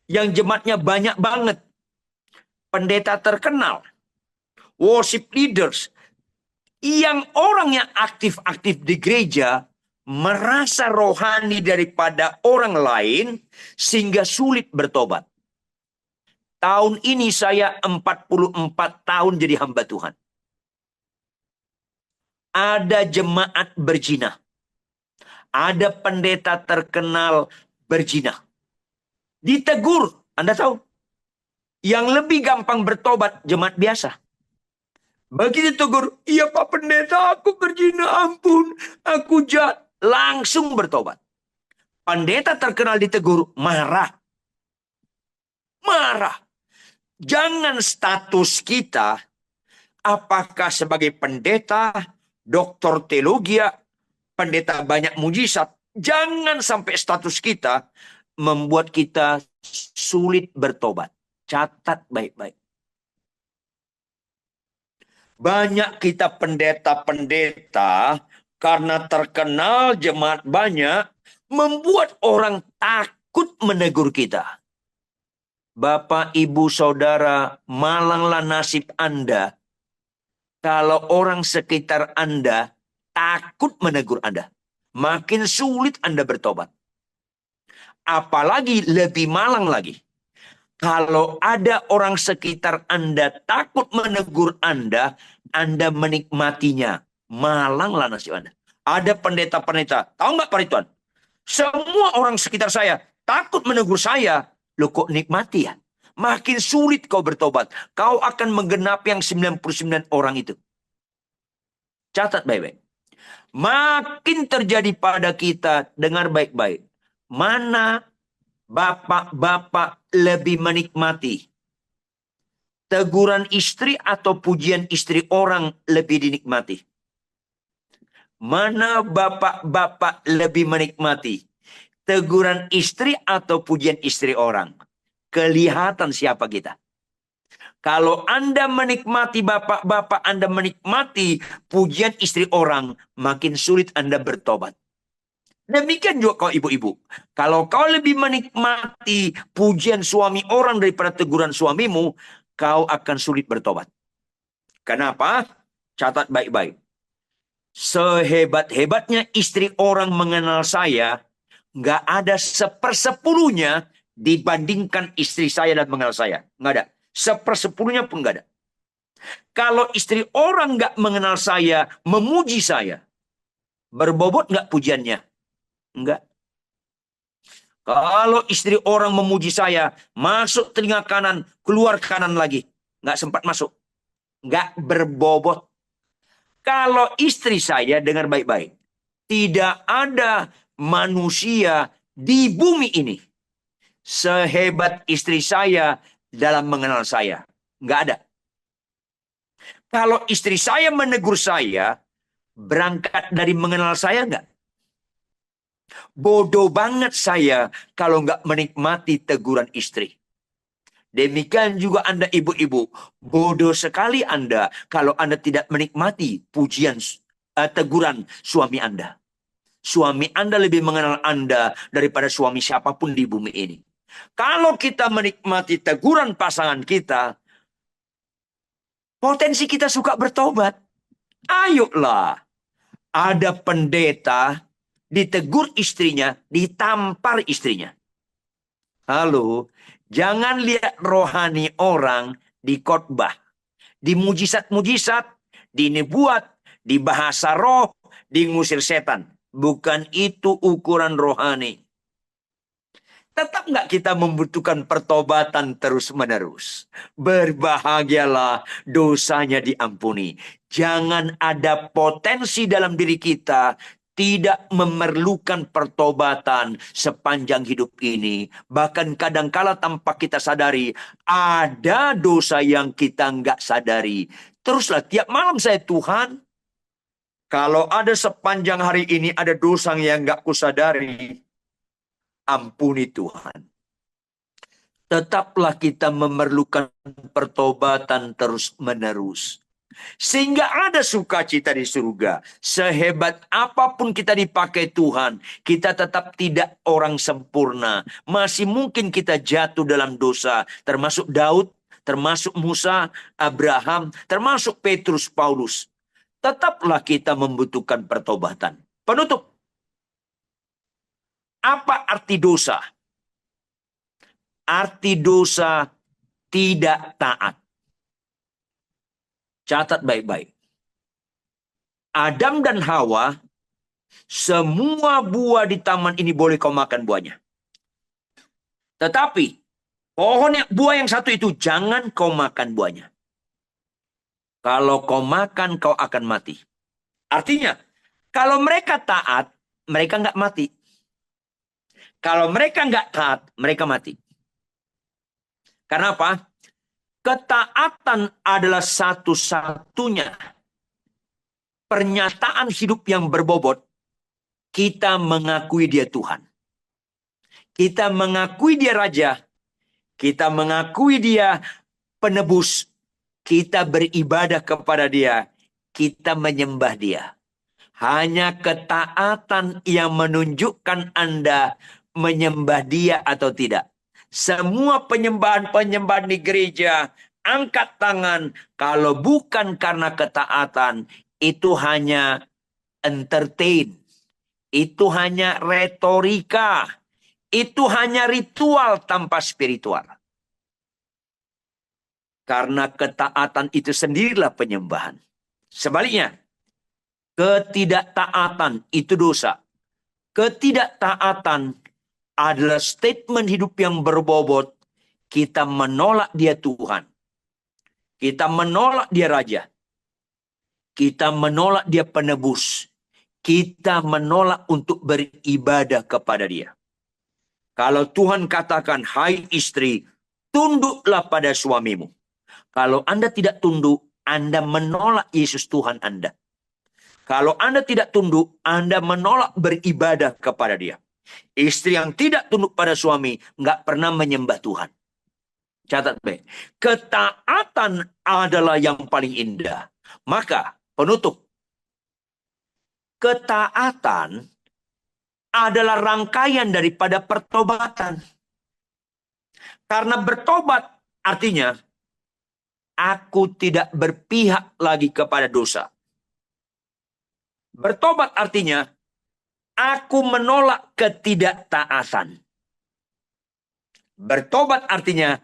yang jemaatnya banyak banget, pendeta terkenal, worship leaders, yang orang yang aktif-aktif di gereja merasa rohani daripada orang lain sehingga sulit bertobat. Tahun ini saya 44 tahun jadi hamba Tuhan. Ada jemaat berzina. Ada pendeta terkenal berzina. Ditegur, Anda tahu. Yang lebih gampang bertobat jemaat biasa. Begitu tegur, iya Pak Pendeta, aku berzina, ampun, aku jahat. Langsung bertobat. Pendeta terkenal ditegur, marah. Marah. Jangan status kita, apakah sebagai pendeta, doktor teologi, pendeta banyak mujizat, jangan sampai status kita membuat kita sulit bertobat. Catat baik-baik. Banyak kita pendeta-pendeta karena terkenal jemaat banyak, membuat orang takut menegur kita. Bapak, Ibu, Saudara, malanglah nasib Anda kalau orang sekitar Anda takut menegur Anda. Makin sulit Anda bertobat. Apalagi lebih malang lagi. Kalau ada orang sekitar Anda takut menegur Anda menikmatinya. Malanglah nasib Anda. Ada pendeta-pendeta, tahu nggak Pak Ridwan? Semua orang sekitar saya takut menegur saya. Loh kok nikmati ya? Makin sulit kau bertobat. Kau akan menggenapi yang 99 orang itu. Catat baik-baik. Makin terjadi pada kita, dengar baik-baik. Mana bapak-bapak lebih menikmati? Teguran istri atau pujian istri orang lebih dinikmati? Mana bapak-bapak lebih menikmati? Teguran istri atau pujian istri orang? Kelihatan siapa kita. Kalau Anda menikmati bapak-bapak, Anda menikmati pujian istri orang, makin sulit Anda bertobat. Demikian juga kau ibu-ibu. Kalau kau lebih menikmati pujian suami orang daripada teguran suamimu, kau akan sulit bertobat. Kenapa? Catat baik-baik. Sehebat-hebatnya istri orang mengenal saya, nggak ada 1/10-nya dibandingkan istri saya dan mengenal saya. Nggak ada. 1/10-nya pun nggak ada. Kalau istri orang nggak mengenal saya, memuji saya, berbobot nggak pujiannya? Enggak. Kalau istri orang memuji saya, masuk telinga kanan, keluar kanan lagi. Nggak sempat masuk. Nggak berbobot. Kalau istri saya, dengar baik-baik. Tidak ada manusia di bumi ini sehebat istri saya dalam mengenal saya. Nggak ada. Kalau istri saya menegur saya, berangkat dari mengenal saya nggak? Bodoh banget saya kalau nggak menikmati teguran istri. Demikian juga Anda ibu-ibu. Bodoh sekali Anda kalau Anda tidak menikmati pujian teguran suami Anda. Suami Anda lebih mengenal Anda daripada suami siapapun di bumi ini. Kalau kita menikmati teguran pasangan kita, potensi kita suka bertobat. Ayolah. Ada pendeta ditegur istrinya, ditampar istrinya. Halo, jangan lihat rohani orang di khotbah, di mujizat-mujizat, di nubuat, di bahasa roh, di ngusir setan. Bukan itu ukuran rohani. Tetap nggak kita membutuhkan pertobatan terus-menerus? Berbahagialah dosanya diampuni. Jangan ada potensi dalam diri kita tidak memerlukan pertobatan sepanjang hidup ini. Bahkan kadangkala tanpa kita sadari, ada dosa yang kita nggak sadari. Teruslah tiap malam saya, Tuhan, kalau ada sepanjang hari ini ada dosa yang nggak kusadari, ampuni Tuhan. Tetaplah kita memerlukan pertobatan terus-menerus. Sehingga ada sukacita di surga. Sehebat apapun kita dipakai Tuhan, kita tetap tidak orang sempurna. Masih mungkin kita jatuh dalam dosa. Termasuk Daud, termasuk Musa, Abraham, termasuk Petrus, Paulus. Tetaplah kita membutuhkan pertobatan. Penutup. Apa arti dosa? Arti dosa tidak taat. Catat baik-baik. Adam dan Hawa, semua buah di taman ini boleh kau makan buahnya. Tetapi, buah yang satu itu jangan kau makan buahnya. Kalau kau makan, kau akan mati. Artinya, kalau mereka taat, mereka nggak mati. Kalau mereka nggak taat, mereka mati. Karena apa? Ketaatan adalah satu-satunya pernyataan hidup yang berbobot. Kita mengakui dia Tuhan. Kita mengakui dia Raja. Kita mengakui dia penebus. Kita beribadah kepada dia. Kita menyembah dia. Hanya ketaatan yang menunjukkan Anda menyembah dia atau tidak. Semua penyembahan-penyembahan di gereja, angkat tangan. Kalau bukan karena ketaatan, itu hanya entertain. Itu hanya retorika. Itu hanya ritual tanpa spiritual. Karena ketaatan itu sendirilah penyembahan. Sebaliknya, ketidaktaatan itu dosa. Ketidaktaatan adalah statement hidup yang berbobot. Kita menolak dia Tuhan. Kita menolak dia Raja. Kita menolak dia penebus. Kita menolak untuk beribadah kepada dia. Kalau Tuhan katakan, hai istri, tunduklah pada suamimu. Kalau Anda tidak tunduk, Anda menolak Yesus Tuhan Anda. Kalau Anda tidak tunduk, Anda menolak beribadah kepada dia. Istri yang tidak tunduk pada suami nggak pernah menyembah Tuhan. Catat baik. Ketaatan adalah yang paling indah. Maka penutup. Ketaatan adalah rangkaian daripada pertobatan. Karena bertobat artinya aku tidak berpihak lagi kepada dosa. Bertobat artinya aku menolak ketidaktaatan. Bertobat artinya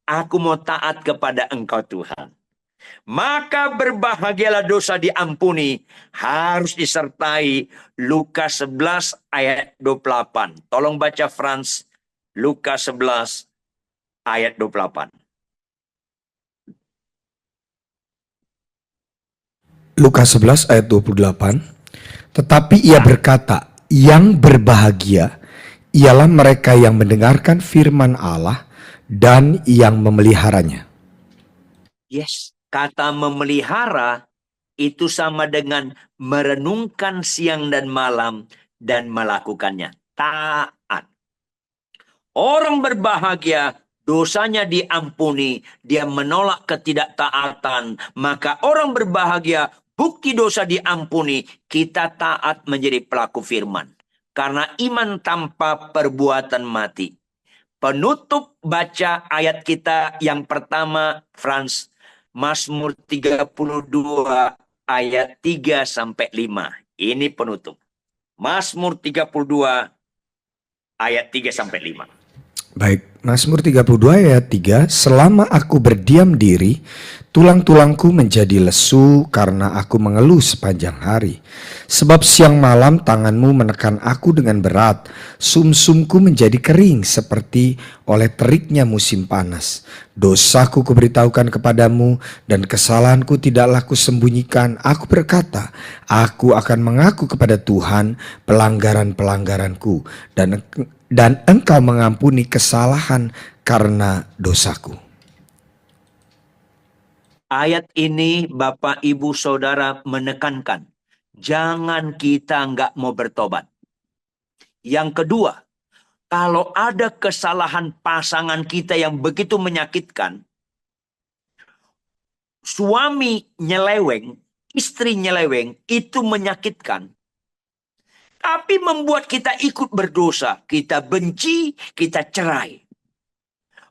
aku mau taat kepada Engkau Tuhan. Maka berbahagialah dosa diampuni, harus disertai Lukas 11 ayat 28. Tolong baca Frans, Lukas 11 ayat 28. Lukas 11 ayat 28. Tetapi ia berkata, yang berbahagia ialah mereka yang mendengarkan firman Allah dan yang memeliharanya. Yes, kata memelihara itu sama dengan merenungkan siang dan malam dan melakukannya. Taat. Orang berbahagia, dosanya diampuni, dia menolak ketidaktaatan. Maka orang berbahagia, bukti dosa diampuni, kita taat menjadi pelaku firman. Karena iman tanpa perbuatan mati. Penutup baca ayat kita yang pertama, Frans, Mazmur 32 ayat 3 sampai 5. Ini penutup. Mazmur 32 ayat 3 sampai 5. Baik, Mazmur 32 ayat 3, selama aku berdiam diri, tulang-tulangku menjadi lesu karena aku mengeluh sepanjang hari. Sebab siang malam tanganmu menekan aku dengan berat, sumsumku menjadi kering seperti oleh teriknya musim panas. Dosaku kuberitahukan kepadamu dan kesalahanku tidaklah kusembunyikan. Aku berkata, aku akan mengaku kepada Tuhan pelanggaran-pelanggaranku dan engkau mengampuni kesalahan karena dosaku. Ayat ini Bapak Ibu Saudara menekankan, jangan kita nggak mau bertobat. Yang kedua, kalau ada kesalahan pasangan kita yang begitu menyakitkan, suami nyeleweng, istri nyeleweng, itu menyakitkan. Tapi membuat kita ikut berdosa. Kita benci, kita cerai.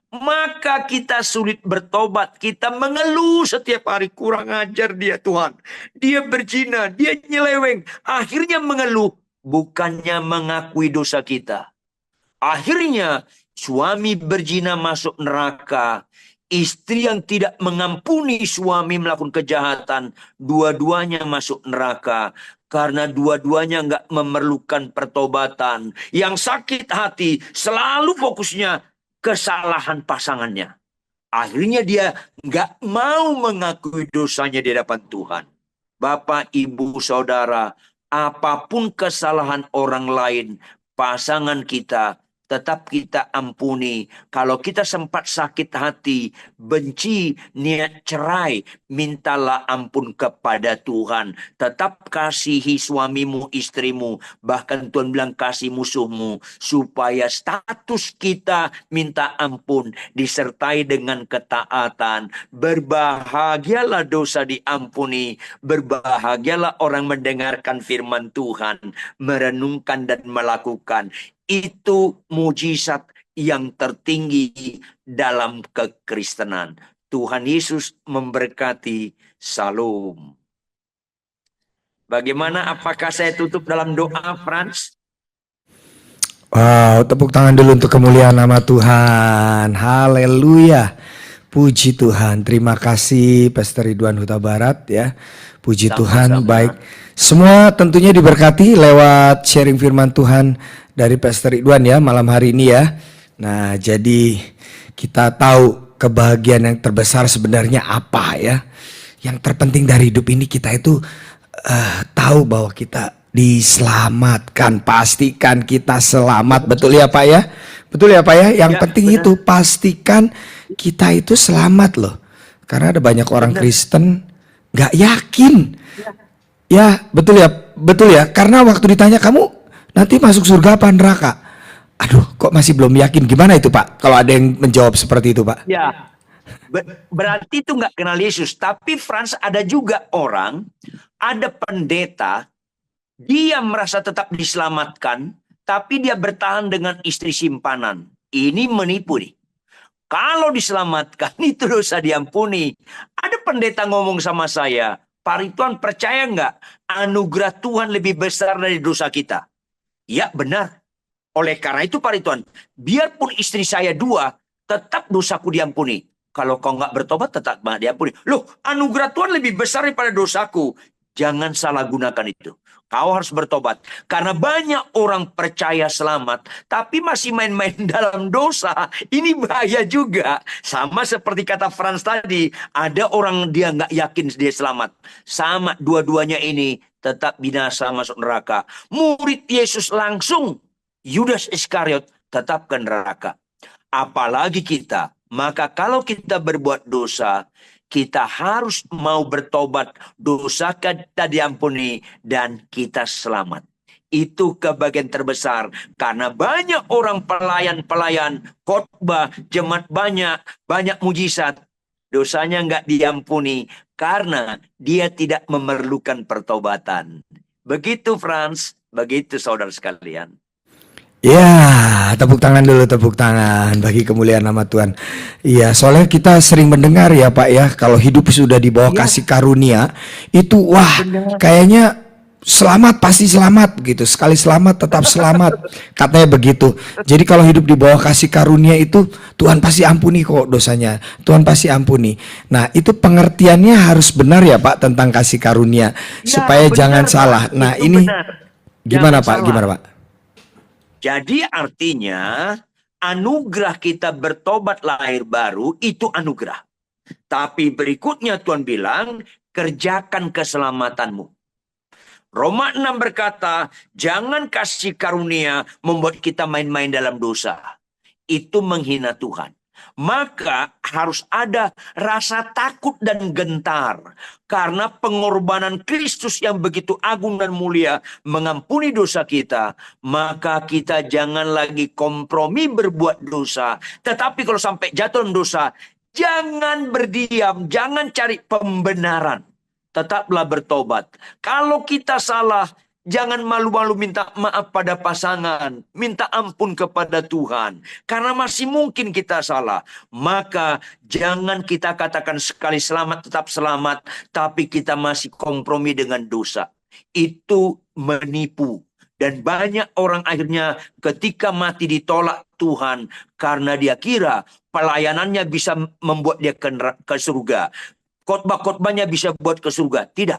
Maka kita sulit bertobat. Kita mengeluh setiap hari. Kurang ajar dia Tuhan. Dia berzina, dia nyeleweng. Akhirnya mengeluh. Bukannya mengakui dosa kita. Akhirnya suami berzina masuk neraka. Istri yang tidak mengampuni suami melakukan kejahatan. Dua-duanya masuk neraka. Karena dua-duanya nggak memerlukan pertobatan. Yang sakit hati selalu fokusnya kesalahan pasangannya. Akhirnya dia nggak mau mengakui dosanya di hadapan Tuhan. Bapak, Ibu, Saudara, apapun kesalahan orang lain, pasangan kita, tetap kita ampuni. Kalau kita sempat sakit hati, benci, niat cerai, mintalah ampun kepada Tuhan. Tetap kasihi suamimu, istrimu. Bahkan Tuhan bilang kasih musuhmu. Supaya status kita minta ampun disertai dengan ketaatan. Berbahagialah dosa diampuni. Berbahagialah orang mendengarkan firman Tuhan. Merenungkan dan melakukan. Itu mujizat yang tertinggi dalam kekristenan. Tuhan Yesus memberkati. Salam. Bagaimana? Apakah saya tutup dalam doa, Frans? Wow, tepuk tangan dulu untuk kemuliaan nama Tuhan. Haleluya. Puji Tuhan. Terima kasih Pastor Ridwan Huta Barat ya. Puji Tuhan. Baik. Semua tentunya diberkati lewat sharing firman Tuhan dari Pastor Ridwan ya malam hari ini ya. Nah, jadi kita tahu kebahagiaan yang terbesar sebenarnya apa ya. Yang terpenting dari hidup ini kita itu tahu bahwa kita diselamatkan. Pastikan kita selamat. Betul ya Pak ya? Betul ya Pak ya? Yang penting benar. Itu pastikan kita itu selamat loh. Karena ada banyak orang Kristen gak yakin. Ya betul ya. Betul ya. Karena waktu ditanya kamu nanti masuk surga apa neraka? Aduh, kok masih belum yakin? Gimana itu Pak? Kalau ada yang menjawab seperti itu Pak? Ya, berarti itu nggak kenal Yesus. Tapi Frans, ada juga orang, ada pendeta, dia merasa tetap diselamatkan, tapi dia bertahan dengan istri simpanan. Ini menipu nih. Kalau diselamatkan itu dosa diampuni. Ada pendeta ngomong sama saya, Pak Ridwan percaya nggak anugerah Tuhan lebih besar dari dosa kita? Ya benar. Oleh karena itu Pak Ridwan, biarpun istri saya 2, tetap dosaku diampuni. Kalau kau nggak bertobat tetap diampuni. Loh, anugerah Tuhan lebih besar daripada dosaku. Jangan salah gunakan itu. Kau harus bertobat. Karena banyak orang percaya selamat, tapi masih main-main dalam dosa. Ini bahaya juga. Sama seperti kata Frans tadi, ada orang dia nggak yakin dia selamat. Sama dua-duanya ini tetap binasa masuk neraka. Murid Yesus langsung, Yudas Iskariot tetap ke neraka. Apalagi kita. Maka kalau kita berbuat dosa, kita harus mau bertobat, dosa kita diampuni, dan kita selamat. Itu kebagian terbesar. Karena banyak orang pelayan-pelayan, khotbah, jemaat banyak mujizat. Dosanya nggak diampuni karena dia tidak memerlukan pertobatan. Begitu Frans, begitu saudara sekalian. Ya, tepuk tangan dulu, tepuk tangan bagi kemuliaan nama Tuhan. Iya, soalnya kita sering mendengar ya Pak ya, kalau hidup sudah di bawah kasih karunia, itu wah kayaknya selamat pasti selamat begitu. Sekali selamat tetap selamat. Katanya begitu. Jadi kalau hidup di bawah kasih karunia itu Tuhan pasti ampuni kok dosanya. Tuhan pasti ampuni. Nah, itu pengertiannya harus benar ya Pak tentang kasih karunia supaya benar, jangan Pak. salah. Nah, Itu ini benar. gimana Jangan Pak? salah. Gimana Pak? Jadi artinya anugerah kita bertobat lahir baru itu anugerah. Tapi berikutnya Tuhan bilang, kerjakan keselamatanmu. Roma 6 berkata, jangan kasih karunia membuat kita main-main dalam dosa. Itu menghina Tuhan. Maka harus ada rasa takut dan gentar. Karena pengorbanan Kristus yang begitu agung dan mulia mengampuni dosa kita. Maka kita jangan lagi kompromi berbuat dosa. Tetapi kalau sampai jatuh dalam dosa, jangan berdiam, jangan cari pembenaran. Tetaplah bertobat. Kalau kita salah, jangan malu-malu minta maaf pada pasangan. Minta ampun kepada Tuhan. Karena masih mungkin kita salah. Maka jangan kita katakan sekali selamat tetap selamat. Tapi kita masih kompromi dengan dosa. Itu menipu. Dan banyak orang akhirnya ketika mati ditolak Tuhan. Karena dia kira pelayanannya bisa membuat dia ke surga. Khotbah-khotbahnya bisa buat ke surga. Tidak.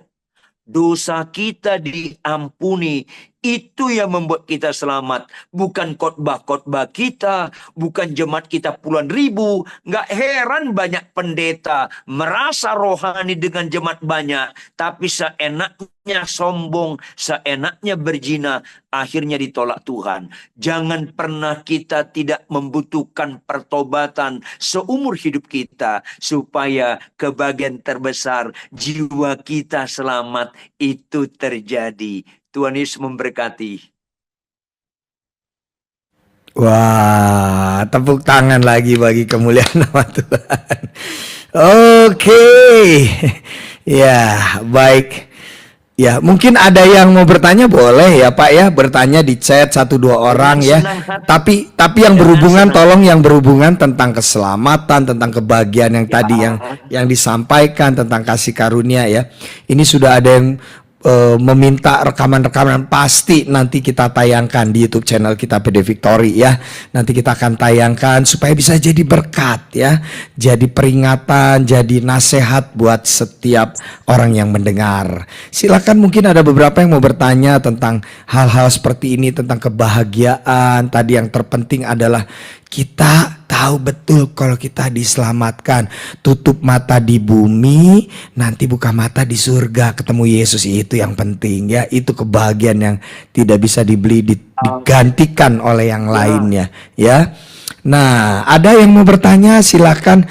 Dosa kita diampuni. Itu yang membuat kita selamat. Bukan khotbah-khotbah kita. Bukan jemaat kita puluhan ribu. Nggak heran banyak pendeta merasa rohani dengan jemaat banyak. Tapi seenaknya sombong. Seenaknya berzina. Akhirnya ditolak Tuhan. Jangan pernah kita tidak membutuhkan pertobatan seumur hidup kita. Supaya kebahagiaan terbesar jiwa kita selamat itu terjadi. Tuhan Yesus memberkati. Wah, tepuk tangan lagi bagi kemuliaan nama Tuhan. Oke. Ya, baik. Ya, mungkin ada yang mau bertanya boleh ya Pak ya, bertanya di chat 1-2 orang ya. Tapi yang berhubungan tolong yang berhubungan tentang keselamatan, tentang kebahagiaan yang tadi yang disampaikan tentang kasih karunia ya. Ini sudah ada yang meminta rekaman-rekaman, pasti nanti kita tayangkan di YouTube channel kita PD Victory ya. Nanti kita akan tayangkan supaya bisa jadi berkat ya, jadi peringatan, jadi nasihat buat setiap orang yang mendengar. Silakan, mungkin ada beberapa yang mau bertanya tentang hal-hal seperti ini, tentang kebahagiaan. Tadi yang terpenting adalah kita tahu betul kalau kita diselamatkan. Tutup mata di bumi, nanti buka mata di surga, ketemu Yesus. Itu yang penting ya. Itu kebahagiaan yang tidak bisa dibeli, digantikan oleh yang lainnya ya. Nah, ada yang mau bertanya silakan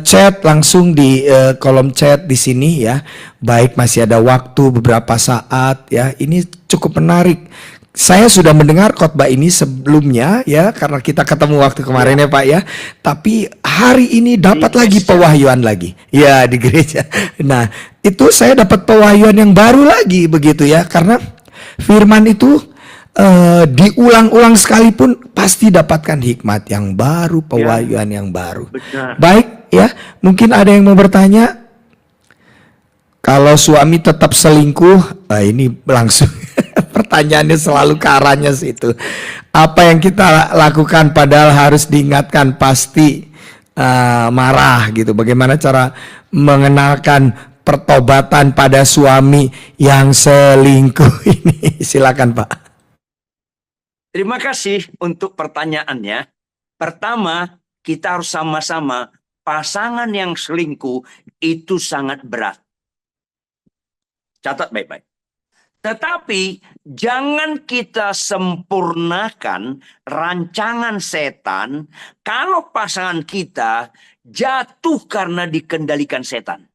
chat langsung di kolom chat di sini ya. Baik, masih ada waktu beberapa saat ya. Ini cukup menarik. Saya sudah mendengar khotbah ini sebelumnya ya, karena kita ketemu waktu kemarin ya Pak ya. Tapi hari ini dapat lagi pewahyuan lagi. Ya, di gereja. Nah, itu saya dapat pewahyuan yang baru lagi begitu ya, karena firman itu diulang-ulang sekalipun pasti dapatkan hikmat yang baru, pewahyuan yang baru. Benar. Baik ya, mungkin ada yang mau bertanya. Kalau suami tetap selingkuh, ini langsung pertanyaannya selalu ke arahnya situ. Apa yang kita lakukan padahal harus diingatkan, pasti marah gitu. Bagaimana cara mengenalkan pertobatan pada suami yang selingkuh ini? Silakan Pak. Terima kasih untuk pertanyaannya. Pertama, kita harus sama-sama, pasangan yang selingkuh itu sangat berat. Catat baik-baik. Tetapi jangan kita sempurnakan rancangan setan kalau pasangan kita jatuh karena dikendalikan setan.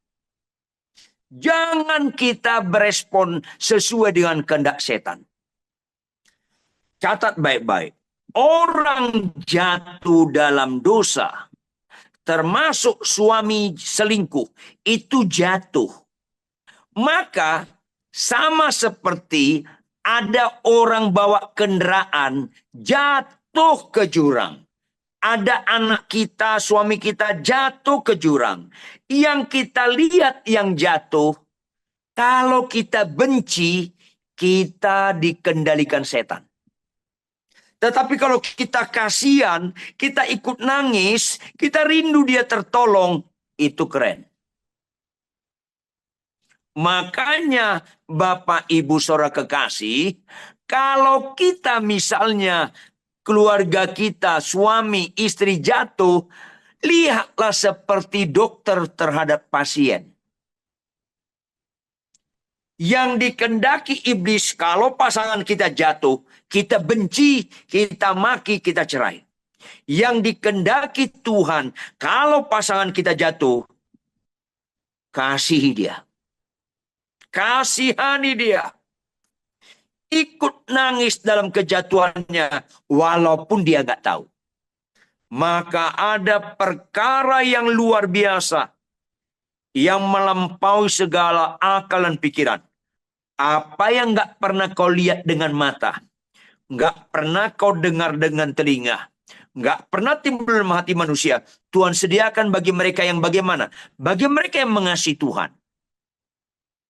Jangan kita berespon sesuai dengan kehendak setan. Catat baik-baik. Orang jatuh dalam dosa, termasuk suami selingkuh, itu jatuh. Maka sama seperti ada orang bawa kendaraan jatuh ke jurang. Ada anak kita, suami kita jatuh ke jurang. Yang kita lihat yang jatuh, kalau kita benci, kita dikendalikan setan. Tetapi kalau kita kasihan, kita ikut nangis, kita rindu dia tertolong, itu keren. Makanya Bapak Ibu Saudara kekasih, kalau kita misalnya keluarga kita, suami, istri jatuh, lihatlah seperti dokter terhadap pasien. Yang dikendaki iblis, kalau pasangan kita jatuh, kita benci, kita maki, kita cerai. Yang dikendaki Tuhan, kalau pasangan kita jatuh, kasihi dia. Kasihani dia. Ikut nangis dalam kejatuhannya, walaupun dia nggak tahu. Maka ada perkara yang luar biasa, yang melampaui segala akal dan pikiran. Apa yang nggak pernah kau lihat dengan mata, nggak pernah kau dengar dengan telinga, nggak pernah timbul dalam hati manusia, Tuhan sediakan bagi mereka yang bagaimana? Bagi mereka yang mengasihi Tuhan.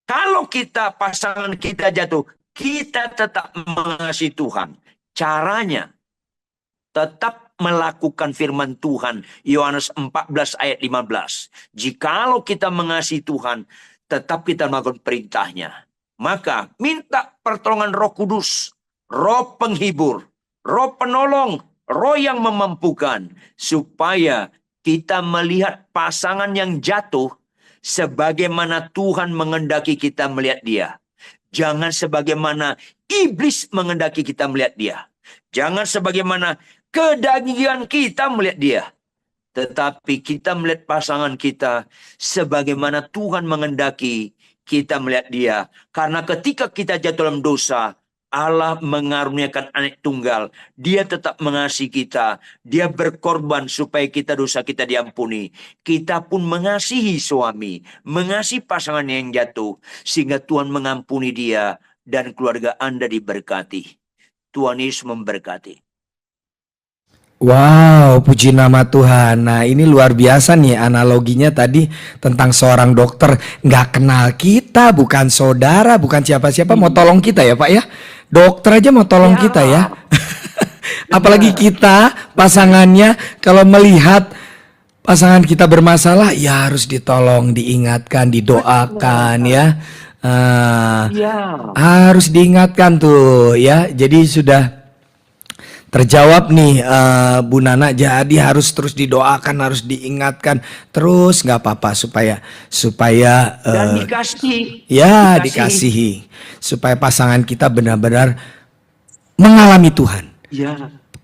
Kalau kita, pasangan kita jatuh, kita tetap mengasihi Tuhan. Caranya, tetap melakukan firman Tuhan. Yohanes 14 ayat 15. Jikalau kita mengasihi Tuhan, tetap kita melakukan perintahnya. Maka minta pertolongan Roh Kudus, Roh penghibur, Roh penolong, Roh yang memampukan, supaya kita melihat pasangan yang jatuh sebagaimana Tuhan mengendaki kita melihat dia. Jangan sebagaimana iblis mengendaki kita melihat dia. Jangan sebagaimana kedagingan kita melihat dia. Tetapi kita melihat pasangan kita sebagaimana Tuhan mengendaki kita melihat dia. Karena ketika kita jatuh dalam dosa, Allah mengaruniakan anak tunggal. Dia tetap mengasihi kita. Dia berkorban supaya dosa kita diampuni. Kita pun mengasihi suami, mengasihi pasangan yang jatuh, sehingga Tuhan mengampuni dia dan keluarga Anda diberkati. Tuhan Yesus memberkati. Wow, puji nama Tuhan. Nah, ini luar biasa nih analoginya tadi tentang seorang dokter nggak kenal kita, bukan saudara, bukan siapa-siapa, mau tolong kita ya Pak ya. Dokter aja mau tolong kita ya. Apalagi kita pasangannya, kalau melihat pasangan kita bermasalah, ya harus ditolong, diingatkan, didoakan ya. Harus diingatkan tuh ya. Jadi sudah terjawab nih Bu Nana, jadi harus terus didoakan, harus diingatkan terus, nggak apa-apa supaya dan dikasihi. Ya dikasihi, supaya pasangan kita benar-benar mengalami Tuhan,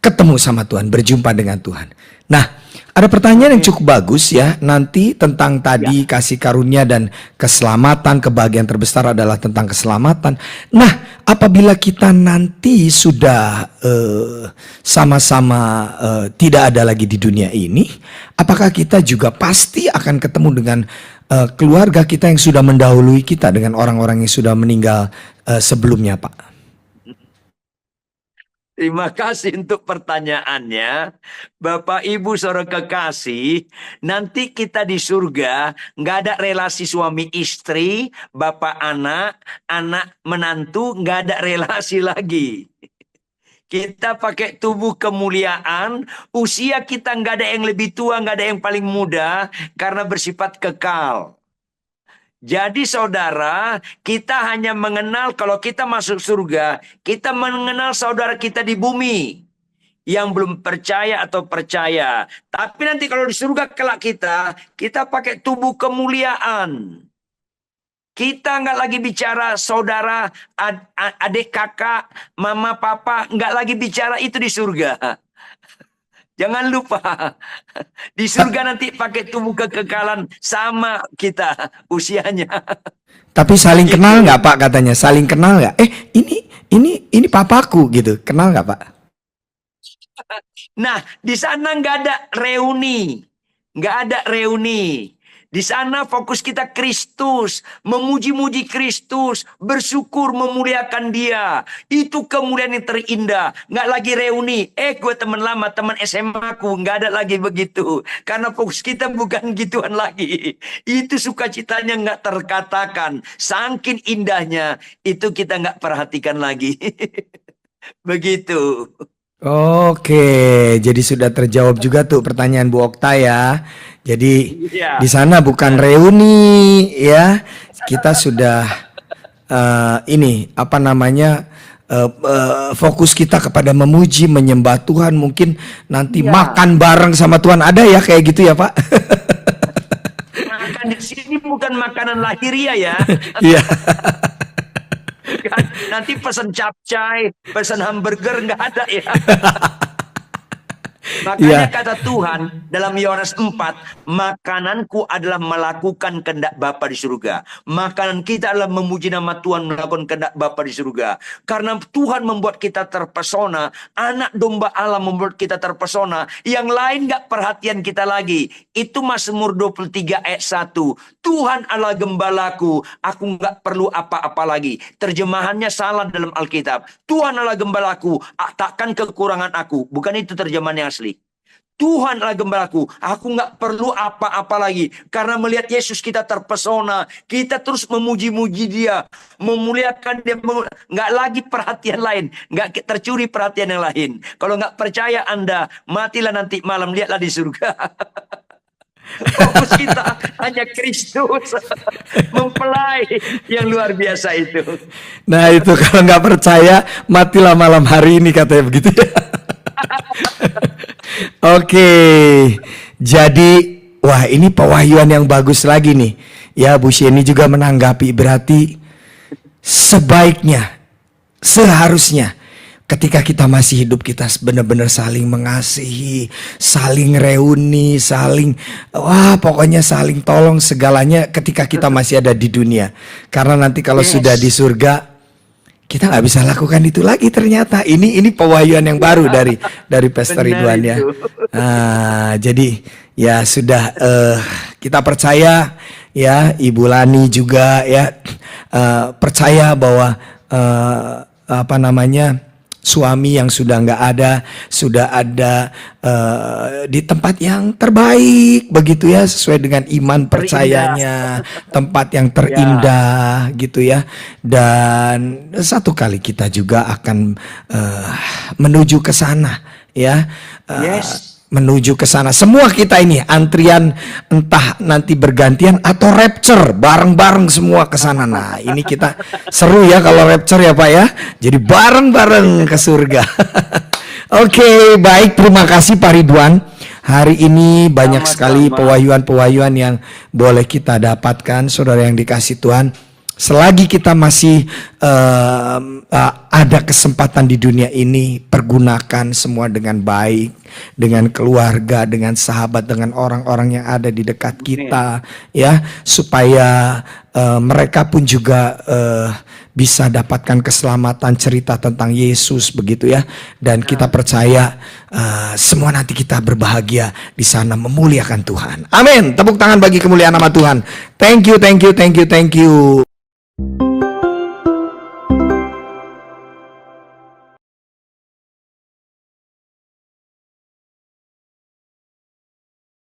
ketemu sama Tuhan, berjumpa dengan Tuhan. Nah, ada pertanyaan yang cukup bagus ya nanti tentang tadi kasih karunia dan keselamatan. Kebahagiaan terbesar adalah tentang keselamatan. Nah, apabila kita nanti sudah sama-sama tidak ada lagi di dunia ini, apakah kita juga pasti akan ketemu dengan keluarga kita yang sudah mendahului kita, dengan orang-orang yang sudah meninggal sebelumnya, Pak? Terima kasih untuk pertanyaannya. Bapak Ibu Saudara kekasih, nanti kita di surga nggak ada relasi suami istri, bapak anak, anak menantu, nggak ada relasi lagi. Kita pakai tubuh kemuliaan, usia kita nggak ada yang lebih tua, nggak ada yang paling muda, karena bersifat kekal. Jadi saudara, kita hanya mengenal kalau kita masuk surga, kita mengenal saudara kita di bumi yang belum percaya atau percaya. Tapi nanti kalau di surga kelak kita pakai tubuh kemuliaan. Kita nggak lagi bicara saudara, adik kakak, mama papa, nggak lagi bicara itu di surga. Jangan lupa, di surga nanti pakai tubuh kekekalan sama kita usianya. Tapi saling kenal nggak Pak katanya? Saling kenal nggak? Ini papaku gitu. Kenal nggak Pak? Nah, di sana nggak ada reuni, nggak ada reuni. Di sana fokus kita Kristus, memuji-muji Kristus, bersyukur memuliakan Dia. Itu kemuliaan yang terindah. Nggak lagi reuni, gue teman lama, teman SMA ku, nggak ada lagi begitu. Karena fokus kita bukan gituan lagi. Itu sukacitanya nggak terkatakan. Saking indahnya, itu kita nggak perhatikan lagi. Begitu. Oke, jadi sudah terjawab juga tuh pertanyaan Bu Okta ya. Jadi Ya. di sana bukan reuni ya. Kita sudah ini apa namanya fokus kita kepada memuji, menyembah Tuhan. Mungkin nanti Ya. makan bareng sama Tuhan, ada ya kayak gitu ya Pak? Makan di sini bukan makanan lahiriah ya. Iya. Kan, nanti pesan capcay, pesan hamburger nggak ada ya. Makanya Iya. kata Tuhan dalam Yohanes 4, makananku adalah melakukan kehendak Bapa di surga. Makanan kita adalah memuji nama Tuhan, melakukan kehendak Bapa di surga. Karena Tuhan membuat kita terpesona, anak domba Allah membuat kita terpesona, yang lain nggak perhatian kita lagi. Itu Mazmur 23 ayat 1. Tuhan adalah gembalaku, aku nggak perlu apa-apa lagi. Terjemahannya salah dalam Alkitab. Tuhan adalah gembalaku, takkan kekurangan aku. Bukan itu terjemahan yang asli. Tuhan adalah gembalaku, aku nggak perlu apa-apa lagi. Karena melihat Yesus kita terpesona, kita terus memuji-muji Dia, memuliakan Dia, nggak lagi perhatian lain, nggak tercuri perhatian yang lain. Kalau nggak percaya Anda, matilah nanti malam, lihatlah di surga. Fokus kita hanya Kristus, mempelai yang luar biasa itu. Nah itu kalau nggak percaya matilah malam hari ini katanya begitu ya. Oke, jadi wah ini pewahyuan yang bagus lagi nih. Ya Bu Sheni juga menanggapi, berarti sebaiknya, seharusnya ketika kita masih hidup kita benar-benar saling mengasihi, saling reuni, saling pokoknya saling tolong segalanya ketika kita masih ada di dunia. Karena nanti kalau sudah di surga kita nggak bisa lakukan itu lagi ternyata. Ini pewahyuan yang baru dari Pastor Ridwan ya. Jadi ya sudah kita percaya ya, Ibu Lani juga ya percaya bahwa apa namanya, suami yang sudah nggak ada, sudah ada di tempat yang terbaik begitu ya, sesuai dengan iman percayanya, tempat yang terindah gitu ya. Dan satu kali kita juga akan menuju ke sana ya. Menuju ke sana. Semua kita ini antrian, entah nanti bergantian atau rapture bareng-bareng semua ke sana. Nah, ini kita seru ya kalau rapture ya Pak ya. Jadi bareng-bareng ke surga. Oke, baik, terima kasih Pak Ridwan. Hari ini banyak sekali pewahyuan-pewahyuan yang boleh kita dapatkan, saudara yang dikasih Tuhan. Selagi kita masih ada kesempatan di dunia ini, pergunakan semua dengan baik, dengan keluarga, dengan sahabat, dengan orang-orang yang ada di dekat kita, ya, supaya mereka pun juga bisa dapatkan keselamatan, cerita tentang Yesus begitu ya. Dan kita percaya semua nanti kita berbahagia di sana memuliakan Tuhan. Amin. Tepuk tangan bagi kemuliaan nama Tuhan. Thank you, thank you, thank you, thank you.